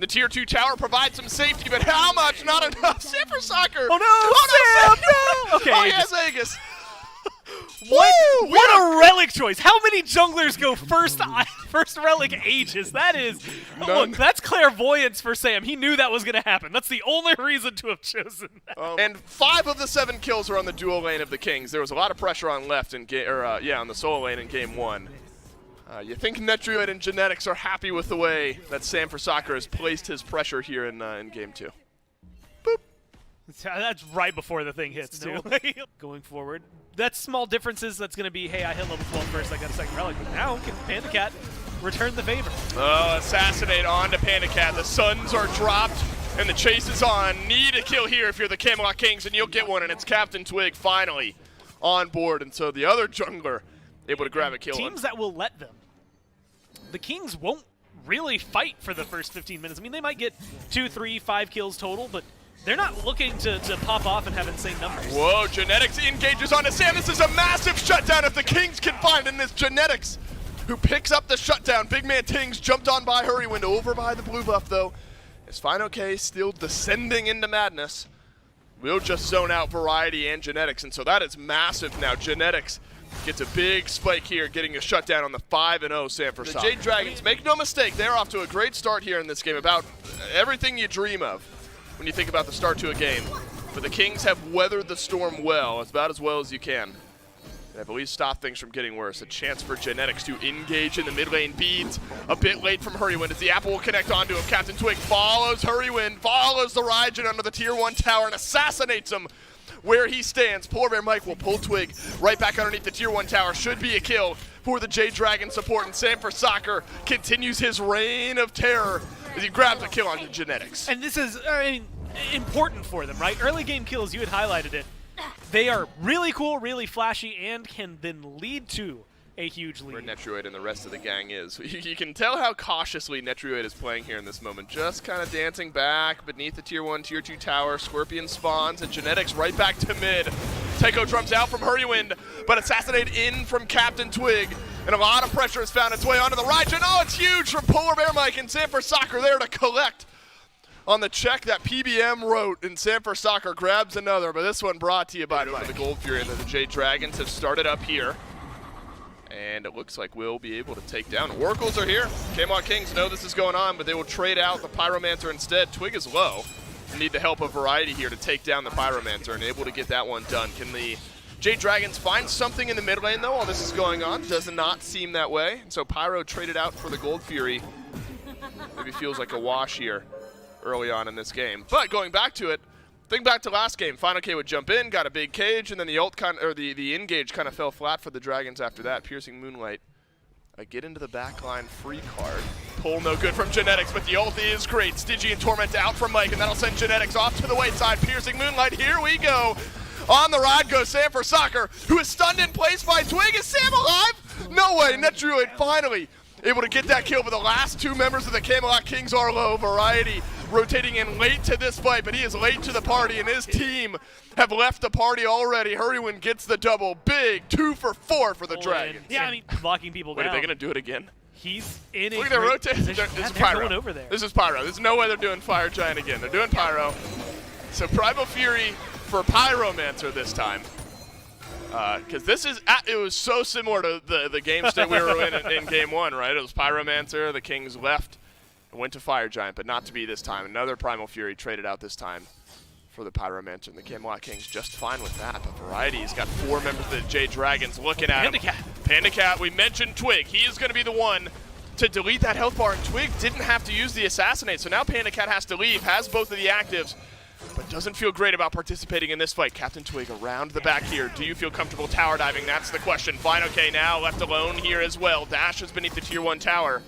The Tier 2 tower provides some safety, but how much? Not enough. Sam for Soccer. Oh no, Sam! No! Okay. Oh, yes, Aegis. What? Woo! What a relic choice! How many junglers go first relic ages? That is, None. look, that's clairvoyance for Sam. He knew that was going to happen. That's the only reason to have chosen that. And 5 of the 7 kills are on the dual lane of the Kings. There was a lot of pressure on left in on the solo lane in game 1. You think Netrioid and Genetics are happy with the way that Sam for Soccer has placed his pressure here in game 2. Boop. That's right before the thing hits, too. Going forward, that's small differences. That's going to be, hey, I hit level 12 first, I got a second relic. But now can Panicat return the favor? Oh, assassinate onto Panicat. The suns are dropped, and the chase is on. Need a kill here if you're the Camelot Kings, and you'll get one, and it's Captain Twig finally on board. And so the other jungler able to grab a kill. Teams that will let them. The Kings won't really fight for the first 15 minutes. I mean, they might get 2, 3, 5 kills total, but they're not looking to pop off and have insane numbers. Whoa, Genetics engages onto Sam. This is a massive shutdown if the Kings can find, and this Genetics who picks up the shutdown. Big Man Tings jumped on by Hurrywind, over by the blue buff though. It's Fine still descending into madness. We'll just zone out Variety and Genetics, and so that is massive now. Genetics gets a big spike here, getting a shutdown on the 5-0 Sam for Soccer. The Jade Dragons, make no mistake, they're off to a great start here in this game. About everything you dream of when you think about the start to a game. But the Kings have weathered the storm well, about as well as you can. They have at least stopped things from getting worse. A chance for Genetics to engage in the mid lane beads. A bit late from Hurrywind as the apple will connect onto him. Captain Twig follows Hurrywind, follows the Raijin under the Tier 1 tower and assassinates him where he stands. Polar Bear Mike will pull Twig right back underneath the Tier 1 tower. Should be a kill for the Jade Dragon support. And Sam for Soccer continues his reign of terror as he grabs a kill on Genetics. And this is, I mean, important for them, right? Early game kills, you had highlighted it. They are really cool, really flashy, and can then lead to a huge lead. Where Netrioid and the rest of the gang is. You can tell how cautiously Netrioid is playing here in this moment. Just kind of dancing back beneath the Tier 1, Tier 2 tower. Scorpion spawns, and Genetics right back to mid. Taiko drums out from Hurrywind, but Assassinate in from Captain Twig. And a lot of pressure has found its way onto the Raijin. Oh, it's huge from Polar Bear Mike, and Sam for Soccer there to collect on the check that PBM wrote, and Sam for Soccer grabs another, but this one brought to you by the Gold Fury, and the Jade Dragons have started up here. And it looks like we'll be able to take down. Oracles are here. Camelot Kings know this is going on, but they will trade out the Pyromancer instead. Twig is low. They need the help of Variety here to take down the Pyromancer and able to get that one done. Can the Jade Dragons find something in the mid lane, though, while this is going on? Does not seem that way. And so Pyro traded out for the Gold Fury. Maybe feels like a wash here early on in this game. But going back to it, think back to last game. Final K would jump in, got a big cage, and then the ult the engage kind of fell flat for the Dragons after that. Piercing Moonlight A get into the backline free card. Pull no good from Genetics, but the ult is great. Stygian and Torment out from Mike, and that'll send Genetics off to the white side. Piercing Moonlight, here we go. On the ride goes Sam for Soccer, who is stunned in place by Twig. Is Sam alive? No way, NetDruid finally able to get that kill, but the last two members of the Camelot Kings are low. Variety rotating in late to this fight, but he is late to the party, and his team have left the party already. Hurrywin gets the double. Big 2 for 4 for the Dragons. Yeah, I mean, locking people Wait, down. are they going to do it again? He's in a Look at the great rotation. position. This is They're Pyro. going over there. This is Pyro. There's no way they're doing Fire Giant again. They're doing Pyro. So Primal Fury for Pyromancer this time. Because it was so similar to the game state we were in game one, right? It was Pyromancer, the Kings left and went to Fire Giant, but not to be this time. Another Primal Fury traded out this time for the Pyromancer, and the Camelot Kings just fine with that. But Variety's got 4 members of the Jade Dragons looking at him. Panda Cat, we mentioned Twig. He is going to be the one to delete that health bar, and Twig didn't have to use the Assassinate, so now Panda Cat has to leave, has both of the actives, but doesn't feel great about participating in this fight. Captain Twig around the back here. Do you feel comfortable tower diving? That's the question. Fine, okay, now left alone here as well. Dash is beneath the tier 1 tower.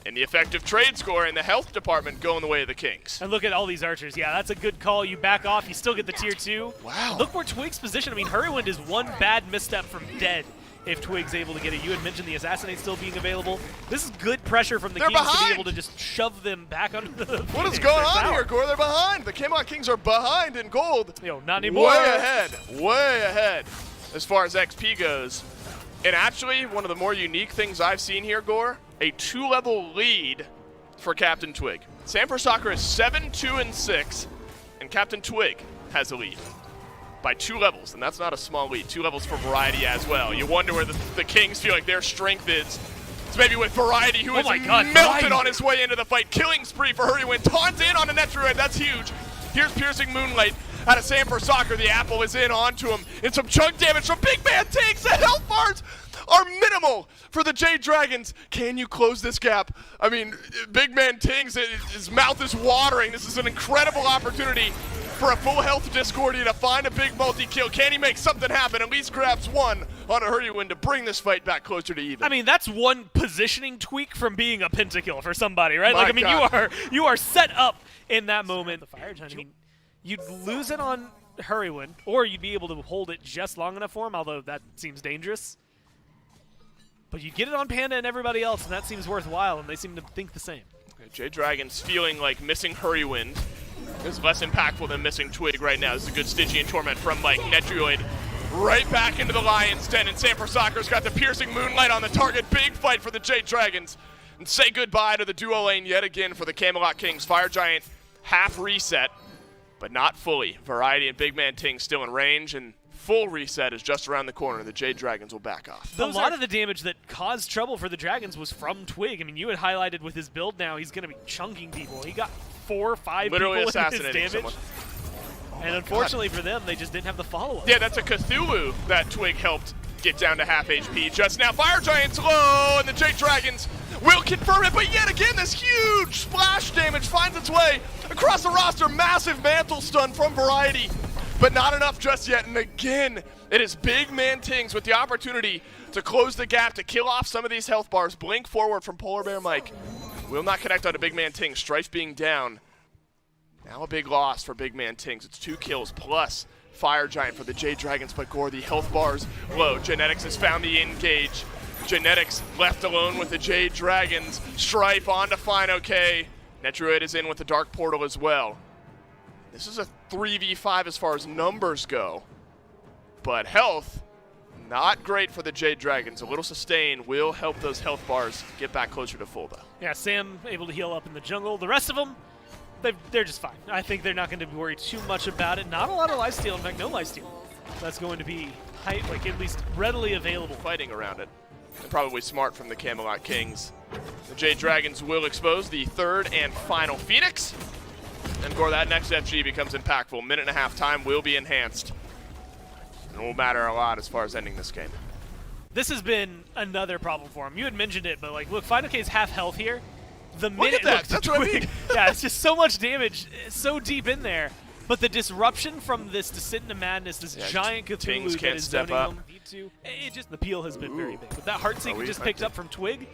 And the effective trade score in the health department going the way of the Kings. And look at all these archers. Yeah, that's a good call. You back off. You still get the tier 2. Wow. Look where Twig's position. I mean, Hurrywin is one bad misstep from dead if Twig's able to get it. You had mentioned the Assassinate still being available. This is good pressure from the Kings to be able to just shove them back under the What is going on here, Gore? They're behind. The Camelot Kings are behind in gold. Yo, not anymore. Way ahead as far as XP goes. And actually, one of the more unique things I've seen here, Gore, a 2-level lead for Captain Twig. Sanford Soccer is 7-2-6, and Captain Twig has a lead by 2 levels, and that's not a small lead. 2 levels for Variety as well. You wonder where the Kings feel like their strength is. It's maybe with Variety, who is melted on his way into the fight. Killing spree for Hurrywin. Taunts in on a NetDruid. That's huge. Here's Piercing Moonlight out of Sanford Soccer. The apple is in onto him. And some chunk damage from Big Man Tanks. The health bars are minimal for the Jade Dragons. Can you close this gap? I mean, Big Man Tings, his mouth is watering. This is an incredible opportunity for a full health Discordia to find a big multi-kill. Can he make something happen? At least grabs one on a Hurrywin to bring this fight back closer to even. I mean, that's one positioning tweak from being a pentakill for somebody, right? My Like, I mean, God. you are set up in that moment. The Fire Giant, I mean, you'd lose it on Hurrywin, or you'd be able to hold it just long enough for him, although that seems dangerous. But you get it on Panda and everybody else, and that seems worthwhile, and they seem to think the same. Okay, Jade Dragons feeling like missing Hurrywin is less impactful than missing Twig right now. This is a good Stygian Torment from Mike. NetDruid right back into the Lion's Den, and Sanford Soccer's got the Piercing Moonlight on the target. Big fight for the Jade Dragons. And say goodbye to the duo lane yet again for the Camelot Kings. Fire Giant half reset, but not fully. Variety and Big Man Ting still in range, and full reset is just around the corner. The Jade Dragons will back off. A lot of the damage that caused trouble for the Dragons was from Twig. I mean, you had highlighted with his build now, he's going to be chunking people. He got 4 or 5 Literally people in his assassinating damage. someone. And unfortunately for them, they just didn't have the follow-up. Yeah, that's a Cthulhu that Twig helped get down to half HP just now. Fire Giant's low, and the Jade Dragons will confirm it, but yet again, this huge splash damage finds its way across the roster. Massive mantle stun from Variety, but not enough just yet. And again, it is Big Man Tings with the opportunity to close the gap, to kill off some of these health bars. Blink forward from Polar Bear Mike. Will not connect onto Big Man Tings. Strife being down. Now a big loss for Big Man Tings. It's 2 kills plus Fire Giant for the Jade Dragons, but Gore, the health bars low. Genetics has found the engage. Genetics left alone with the Jade Dragons. Strife on to Fine OK. NetDruid is in with the Dark Portal as well. This is a 3v5 as far as numbers go, but health, not great for the Jade Dragons. A little sustain will help those health bars get back closer to full, though. Yeah, Sam able to heal up in the jungle. The rest of them, they're just fine. I think they're not going to be worried too much about it. Not a lot of lifesteal, in fact, no lifesteal. That's going to be, like, at least readily available. Fighting around it. And probably smart from the Camelot Kings. The Jade Dragons will expose the 3rd and final Phoenix. And Gore, that next FG becomes impactful. Minute and a half time will be enhanced. And it will matter a lot as far as ending this game. This has been another problem for him. You had mentioned it, but like, look, Final K's half health here. The Look minute at that. That's what I mean. Yeah, it's just so much damage, so deep in there. But the disruption from this Descent into Madness, this giant Tings Cthulhu can't that is step zoning up. them, it just, the peel has been very big. With that Heartseek we just picked up from Twig.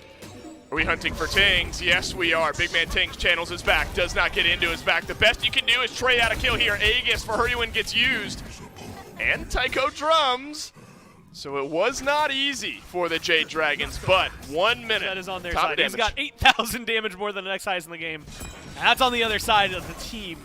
Are we hunting for Tings? Yes, we are. Big man Tings channels his back, does not get into his back. The best you can do is trade out a kill here. Aegis for Hurrywin gets used. And Taiko drums. So it was not easy for the Jade Dragons, but 1 minute. That is on their top side. He's got 8,000 damage more than the next highest in the game. That's on the other side of the team.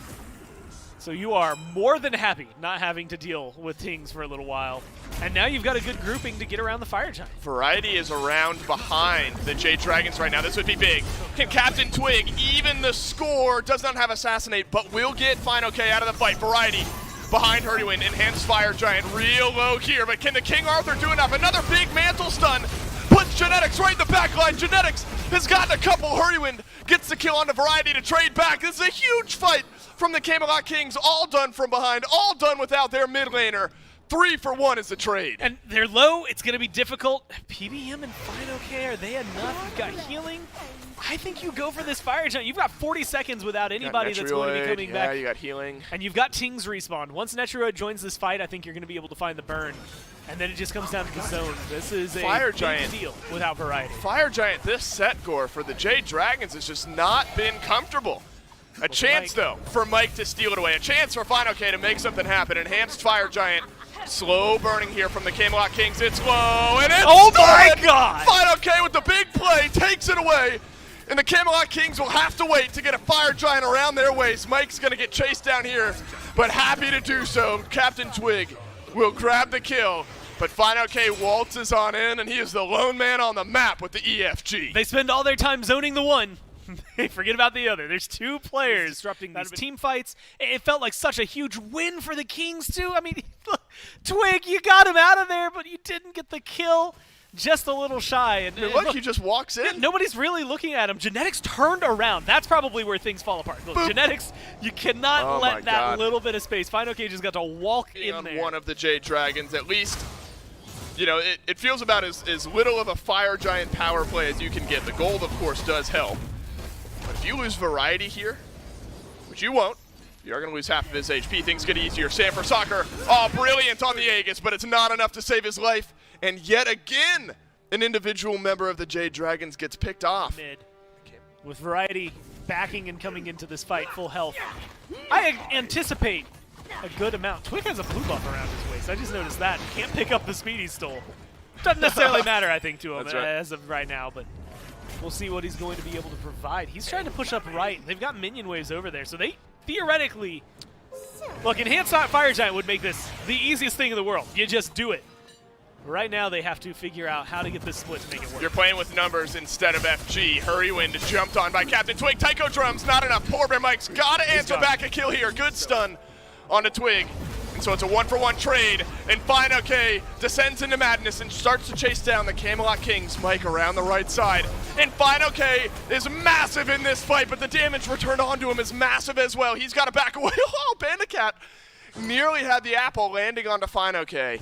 So you are more than happy not having to deal with Tings for a little while. And now you've got a good grouping to get around the Fire Giant. Variety is around behind the Jade Dragons right now. This would be big. Can Captain Twig even the score? Does not have Assassinate, but will get Final K out of the fight. Variety behind Hurrywin, enhanced Fire Giant, real low here, but can the King Arthur do enough? Another big mantle stun, puts Genetics right in the back line. Genetics has gotten a couple. Hurrywin gets the kill on the Variety to trade back. This is a huge fight from the Camelot Kings, all done from behind, all done without their mid laner. 3 for 1 is the trade. And they're low, it's gonna be difficult. PBM and Final K, are they enough? You've got healing. I think you go for this Fire Giant. You've got 40 seconds without anybody that's going to be coming back. Yeah, you got healing. And you've got Tings respawn. Once Netroid joins this fight, I think you're going to be able to find the burn. And then it just comes down to the zone. This is a Fire big Giant deal without Variety. Fire Giant this set, Gore, for the Jade Dragons has just not been comfortable. A chance, though, for Mike to steal it away. A chance for Final K to make something happen. Enhanced Fire Giant. Slow burning here from the Camelot Kings. It's low, and it's oh my stolen! God! Final K with the big play, takes it away. And the Camelot Kings will have to wait to get a Fire Giant around their waist. Mike's going to get chased down here, but happy to do so. Captain Twig will grab the kill, but Final K waltzes on in, and he is the lone man on the map with the EFG. They spend all their time zoning the one. They forget about the other. There's 2 players disrupting these team fights. It felt like such a huge win for the Kings, too. I mean, Twig, you got him out of there, but you didn't get the kill. Just a little shy. And look, he just walks in. Nobody's really looking at him. Genetics turned around. That's probably where things fall apart. Look, Genetics, you cannot let that little bit of space. Final K just got to walk in there. One of the Jade Dragons, at least, you know, it feels about as little of a Fire Giant power play as you can get. The gold, of course, does help. But if you lose Variety here, which you won't, you are going to lose half of his HP. Things get easier. Sam for Soccer. Oh, brilliant on the Aegis, but it's not enough to save his life. And yet again, an individual member of the Jade Dragons gets picked off. Mid. With Variety backing and coming into this fight full health. I anticipate a good amount. Twig has a blue buff around his waist. I just noticed that. Can't pick up the speed he stole. Doesn't necessarily matter, I think, to him as of right now, but we'll see what he's going to be able to provide. He's trying to push up right. They've got minion waves over there, so they theoretically... Look, Enhanced Fire Giant would make this the easiest thing in the world. You just do it. Right now, they have to figure out how to get this split to make it work. You're playing with numbers instead of FG. Hurrywin jumped on by Captain Twig. Taiko drums, not enough. Poor Bear Mike's got to answer back a kill here. Good stun onto Twig. And so it's a 1-for-1 trade. And Final K descends into madness and starts to chase down the Camelot Kings. Mike around the right side. And Final K is massive in this fight, but the damage returned onto him is massive as well. He's got to back away. Oh, Bandicat nearly had the apple landing onto Final K.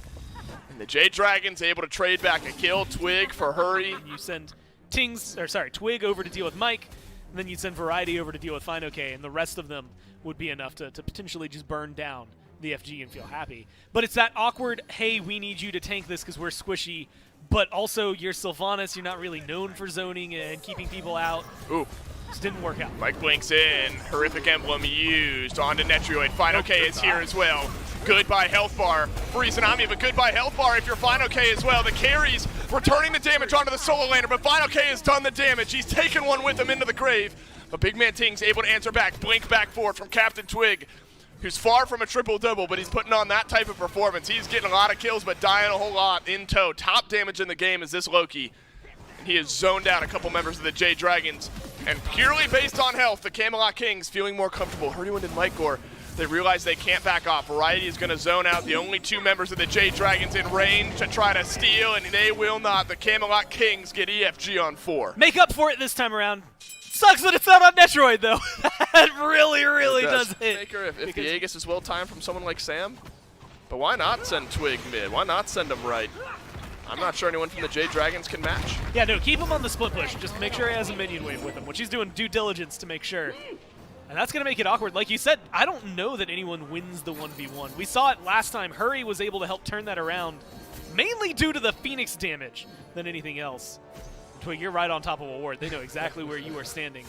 The Jade Dragons able to trade back a kill. Twig for Hurry. You send Twig over to deal with Mike, and then you send Variety over to deal with Final K, and the rest of them would be enough to potentially just burn down the FG and feel happy. But it's that awkward, hey, we need you to tank this because we're squishy, but also you're Sylvanas, you're not really known for zoning and keeping people out. Ooh. Just didn't work out. Mike blinks in. Horrific Emblem used onto Netroid. Final K is here as well. Goodbye health bar for Izanami, but goodbye health bar if you're Final K as well. The carries returning the damage onto the solo laner, but Final K has done the damage. He's taken one with him into the grave. But Big Man Ting's able to answer back. Blink back forward from Captain Twig, who's far from a triple-double, but he's putting on that type of performance. He's getting a lot of kills, but dying a whole lot in tow. Top damage in the game is this Loki. And he has zoned out a couple members of the Jade Dragons. And purely based on health, the Camelot Kings feeling more comfortable. Hurrywin and Mike Gore, they realize they can't back off. Variety is going to zone out the only 2 members of the Jade Dragons in range to try to steal, and they will not. The Camelot Kings get EFG on 4. Make up for it this time around. Sucks that it's not on Netroid, though. That really, really does hit. Maker, if the Aegis is well timed from someone like Sam, but why not send Twig mid? Why not send him right? I'm not sure anyone from the Jade Dragons can match. Yeah, no, keep him on the split push. Just make sure he has a minion wave with him, which he's doing due diligence to make sure. And that's going to make it awkward. Like you said, I don't know that anyone wins the 1v1. We saw it last time. Hurry was able to help turn that around, mainly due to the Phoenix damage than anything else. Twig, you're right on top of a ward. They know exactly where you are standing.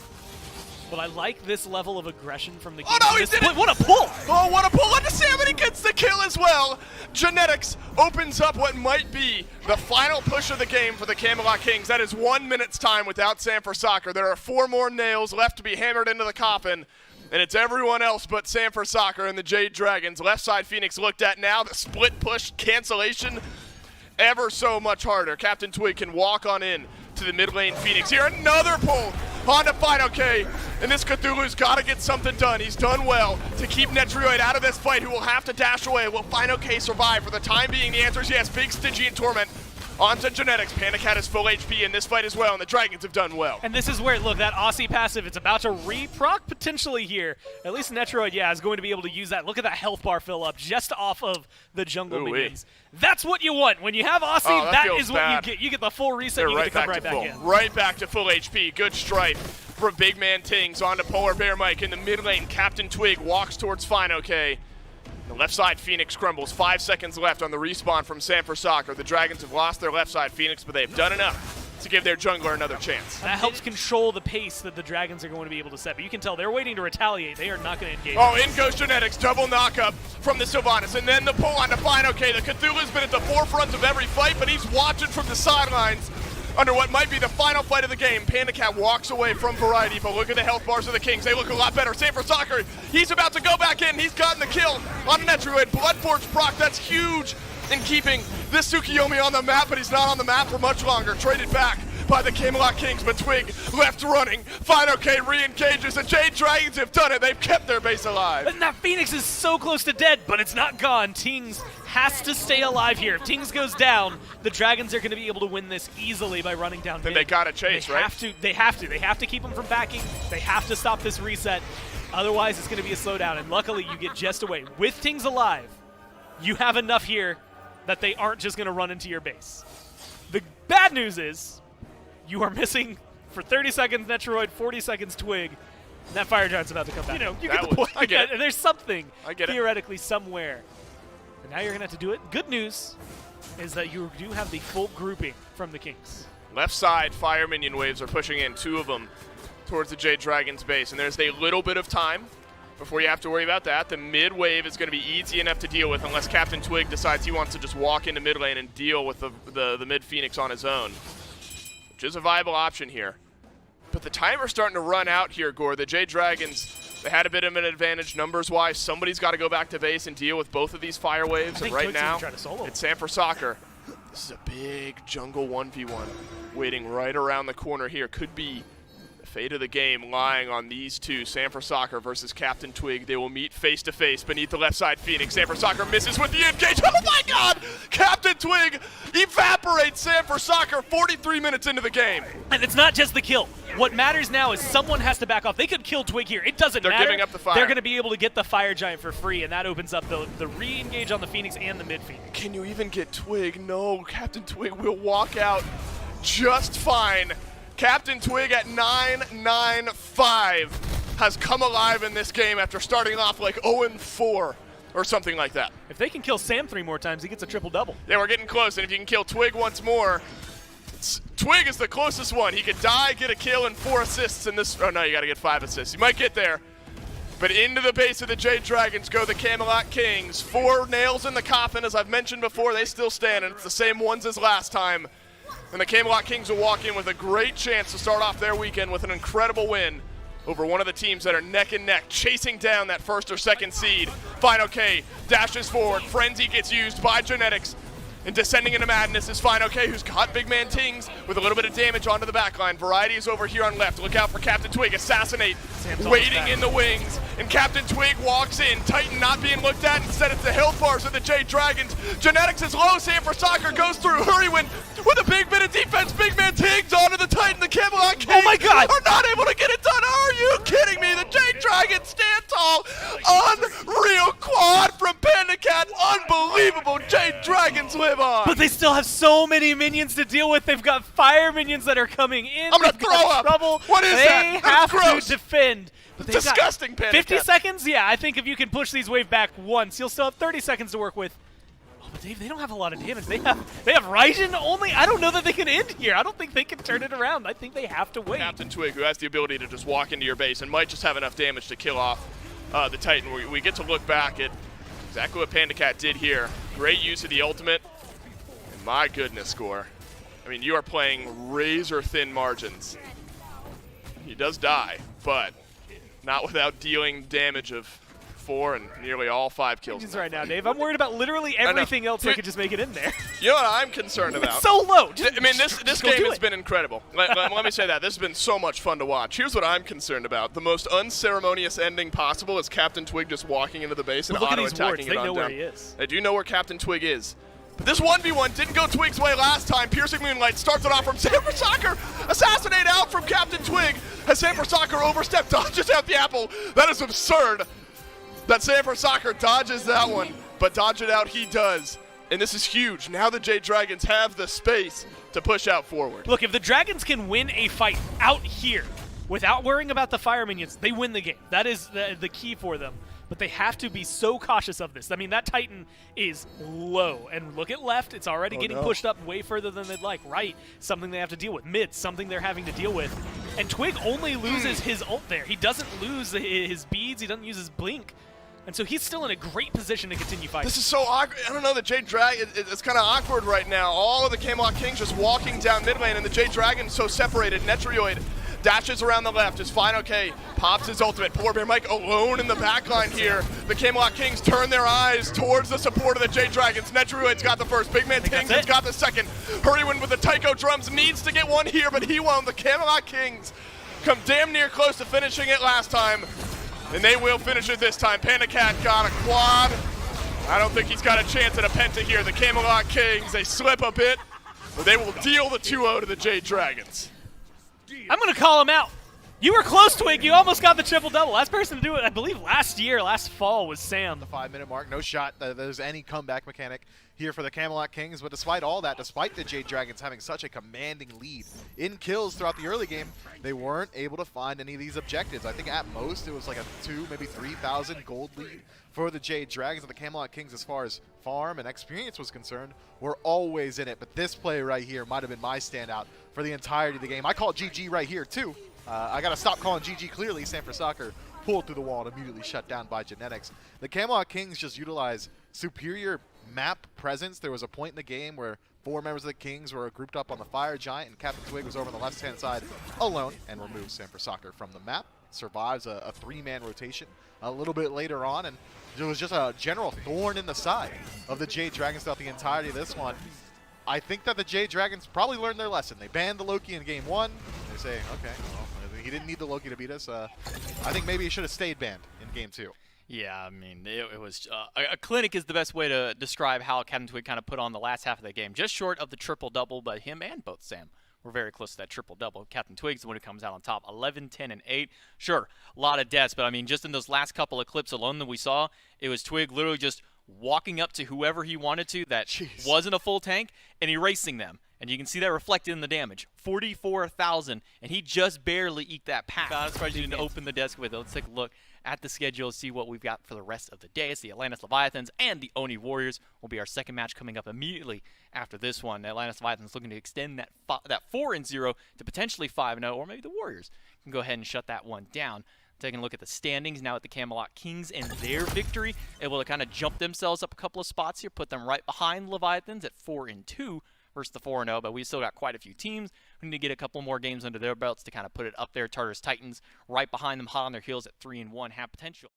But I like this level of aggression from the game. Oh, no, he did it! What a pull! Oh, what a pull into Sam, and he gets the kill as well. Genetics opens up what might be the final push of the game for the Camelot Kings. That is 1 minute's time without Sam for Soccer. There are 4 more nails left to be hammered into the coffin, and it's everyone else but Sam for Soccer and the Jade Dragons. Left side Phoenix looked at now. The split push cancellation ever so much harder. Captain Twig can walk on in to the mid lane Phoenix here. Another pull on to Final K. And this Cthulhu's got to get something done. He's done well to keep Netrioid out of this fight, who will have to dash away. Will Final K survive? For the time being, the answer is yes. Big Stingy and Torment onto Genetics. Panda Cat is full HP in this fight as well, and the Dragons have done well. And this is where, look, that Aussie passive, it's about to re-proc potentially here. At least Netroid, yeah, is going to be able to use that. Look at that health bar fill up just off of the jungle minions. That's what you want. When you have Aussie, that is what you get. You get the full reset, you get to come right back in. Right back to full HP. Good strike from Big Man Tings onto Polar Bear Mike in the mid lane. Captain Twig walks towards Fine OK. The left side Phoenix crumbles. 5 seconds left on the respawn from Sam for Soccer. The Dragons have lost their left side Phoenix, but they've done enough to give their jungler another chance. That helps control the pace that the Dragons are going to be able to set. But you can tell they're waiting to retaliate. They are not going to engage. Oh, in goes Genetics. Double knockup from the Sylvanas. And then the pull on to Fine OK. The Cthulhu's been at the forefront of every fight, but he's watching from the sidelines under what might be the final fight of the game. Panda Cat walks away from Variety, but look at the health bars of the Kings. They look a lot better. Sam for Soccer, he's about to go back in. He's gotten the kill on Netroid. Bloodforge proc, that's huge in keeping this Tsukiyomi on the map, but he's not on the map for much longer. Traded back by the Camelot Kings, but Twig left running. Fine OK re-engages. The Jade Dragons have done it. They've kept their base alive. And that Phoenix is so close to dead, but it's not gone. Tings has to stay alive here. If Tings goes down, the Dragons are going to be able to win this easily by running down Then mid. they gotta chase, They right? have to keep them from backing. They have to stop this reset. Otherwise, it's going to be a slowdown. And luckily, you get just away. With Tings alive, you have enough here that they aren't just going to run into your base. The bad news is you are missing for 30 seconds Netroid, 40 seconds Twig, and that Fire Giant's about to come back. You know, you get the point. I get it. There's something I get it. theoretically somewhere. And now you're going to have to do it. Good news is that you do have the full grouping from the Kings. Left side, fire minion waves are pushing in, 2 of them towards the Jade Dragons base. And there's a little bit of time before you have to worry about that. The mid wave is going to be easy enough to deal with unless Captain Twig decides he wants to just walk into mid lane and deal with the mid Phoenix on his own, which is a viable option here. But the timer's starting to run out here, Gore. The Jade Dragons, they had a bit of an advantage numbers-wise. Somebody's got to go back to base and deal with both of these fire waves. And right now, it's Sam for Soccer. This is a big jungle 1v1 waiting right around the corner here. Could be the fate of the game lying on these two, Sam for Soccer versus Captain Twig. They will meet face-to-face beneath the left side Phoenix. Sam for Soccer misses with the engage. Oh my god! Captain Twig evaporates Sam for Soccer 43 minutes into the game. And it's not just the kill. What matters now is someone has to back off. They could kill Twig here. It doesn't matter. They're giving up the fire. They're going to be able to get the Fire Giant for free, and that opens up the re-engage on the Phoenix and the mid-Phoenix. Can you even get Twig? No, Captain Twig will walk out just fine. Captain Twig at 9-9-5 has come alive in this game after starting off like 0-4 or something like that. If they can kill Sam 3 more times, he gets a triple-double. Yeah, we're getting close, and if you can kill Twig once more, Twig is the closest one. He could die, get a kill, and 4 assists in this. Oh no, you gotta get 5 assists. You might get there. But into the base of the Jade Dragons go the Camelot Kings. 4 nails in the coffin, as I've mentioned before. They still stand, and it's the same ones as last time. And the Camelot Kings will walk in with a great chance to start off their weekend with an incredible win over one of the teams that are neck and neck, chasing down that 1st or 2nd seed. Fine OK dashes forward. Frenzy gets used by Genetics. And descending into madness is Fine OK, who's got Big Man Tings with a little bit of damage onto the backline. Variety is over here on left. Look out for Captain Twig. Assassinate. Waiting in the wings. And Captain Twig walks in. Titan not being looked at. Instead, it's the health bars of the Jade Dragons. Genetics is low. Sam for Soccer goes through. Hurrywin with a big bit of defense. Big Man Tings onto the Titan. The Camelot Kings oh my God. are not able to get it done. Are you kidding me? The Jade Dragons stand tall. Unreal quad from Panda Cat. Unbelievable. Jade Dragons live on. But they still have so many minions to deal with. They've got fire minions that are coming in. I'm gonna They've throw got up. trouble. What is that? They That's have gross. to defend. But they've got Disgusting panic 50 cat. seconds? Yeah, I think if you can push these wave back once, you'll still have 30 seconds to work with. Oh, but Dave, they don't have a lot of damage. They have Raijin only. I don't know that they can end here. I don't think they can turn it around. I think they have to wait. Captain Twig, who has the ability to just walk into your base and might just have enough damage to kill off the Titan. We get to look back at exactly what Panda Cat did here. Great use of the ultimate. And my goodness, Score. I mean, you are playing razor-thin margins. He does die, but not without dealing damage of 4 and nearly all 5 kills. Right now, Dave. I'm worried about literally everything else that could just make it in there. You know what I'm concerned about? It's so low. I mean, this game has been incredible. Let me say that. This has been so much fun to watch. Here's what I'm concerned about. The most unceremonious ending possible is Captain Twig just walking into the base and auto-attacking it on down. They know where he is. They do know where Captain Twig is. But this 1v1 didn't go Twig's way last time. Piercing Moonlight starts it off from Sanford Soccer. Assassinate out from Captain Twig as Sanford Soccer overstepped, dodges out the apple. That is absurd that Sanford Soccer dodges that one, but dodge it out he does. And this is huge. Now the Jade Dragons have the space to push out forward. Look, if the Dragons can win a fight out here without worrying about the fire minions, they win the game. That is the key for them. But they have to be so cautious of this. I mean, that Titan is low. And look at left. It's already getting pushed up way further than they'd like. Right, something they have to deal with. Mid, something they're having to deal with. And Twig only loses his ult there. He doesn't lose his beads. He doesn't use his blink. And so he's still in a great position to continue fighting. This is so awkward. I don't know, the Jade Dragon, it's kind of awkward right now. All of the Camelot Kings just walking down mid lane, and the Jade Dragon so separated. Netrioid dashes around the left, is fine, okay. Pops his ultimate. Poor Bear Mike alone in the backline here. The Camelot Kings turn their eyes towards the support of the Jade Dragons. Netrioid's got the first. Big Man Kings has got the second. Hurrywin with the Taiko drums needs to get one here, but he won't. The Camelot Kings come damn near close to finishing it last time. And they will finish it this time. Panda Cat got a quad. I don't think he's got a chance at a penta here. The Camelot Kings, they slip a bit, but they will deal the 2-0 to the Jade Dragons. I'm going to call him out. You were close, Twig. You almost got the triple-double. Last person to do it, I believe, last fall was Sam. The 5-minute mark, no shot that there's any comeback mechanic here for the Camelot Kings, but despite all that, despite the Jade Dragons having such a commanding lead in kills throughout the early game, they weren't able to find any of these objectives. I think at most it was like a 2, maybe 3,000 gold lead for the Jade Dragons. And the Camelot Kings, as far as farm and experience was concerned, were always in it. But this play right here might have been my standout for the entirety of the game. I call it GG right here too. I got to stop calling GG clearly. Sanford Soccer pulled through the wall and immediately shut down by Genetics. The Camelot Kings just utilize superior map presence. There was a point in the game where 4 members of the Kings were grouped up on the Fire Giant, and Captain Twig was over on the left-hand side alone and removes Sanford Soccer from the map. Survives a 3-man rotation a little bit later on, and it was just a general thorn in the side of the Jade Dragons throughout the entirety of this one. I think that the Jade Dragons probably learned their lesson. They banned the Loki in game 1. They say, okay, well, he didn't need the Loki to beat us. I think maybe he should have stayed banned in game 2. Yeah, I mean, it was a clinic is the best way to describe how Captain Twig kind of put on the last half of the game. Just short of the triple-double, but him and both Sam were very close to that triple-double. Captain Twig's the one who comes out on top, 11, 10, and 8. Sure, a lot of deaths, but I mean, just in those last couple of clips alone that we saw, it was Twig literally just walking up to whoever he wanted to that wasn't a full tank and erasing them. And you can see that reflected in the damage. 44,000, and he just barely eked that pack. I'm surprised you didn't open the desk with it. Let's take a look at the schedule, see what we've got for the rest of the day. It's the Atlantis Leviathans and the Oni Warriors will be our second match coming up immediately after this one. The Atlantis Leviathans looking to extend that 4-0 to potentially 5-0, or maybe the Warriors can go ahead and shut that one down. Taking a look at the standings now at the Camelot Kings and their victory, able to kind of jump themselves up a couple of spots here, put them right behind Leviathans at 4-2. Versus the 4-0, but we still got quite a few teams. We need to get a couple more games under their belts to kind of put it up there. Tartarus Titans right behind them, hot on their heels at 3-1, have potential.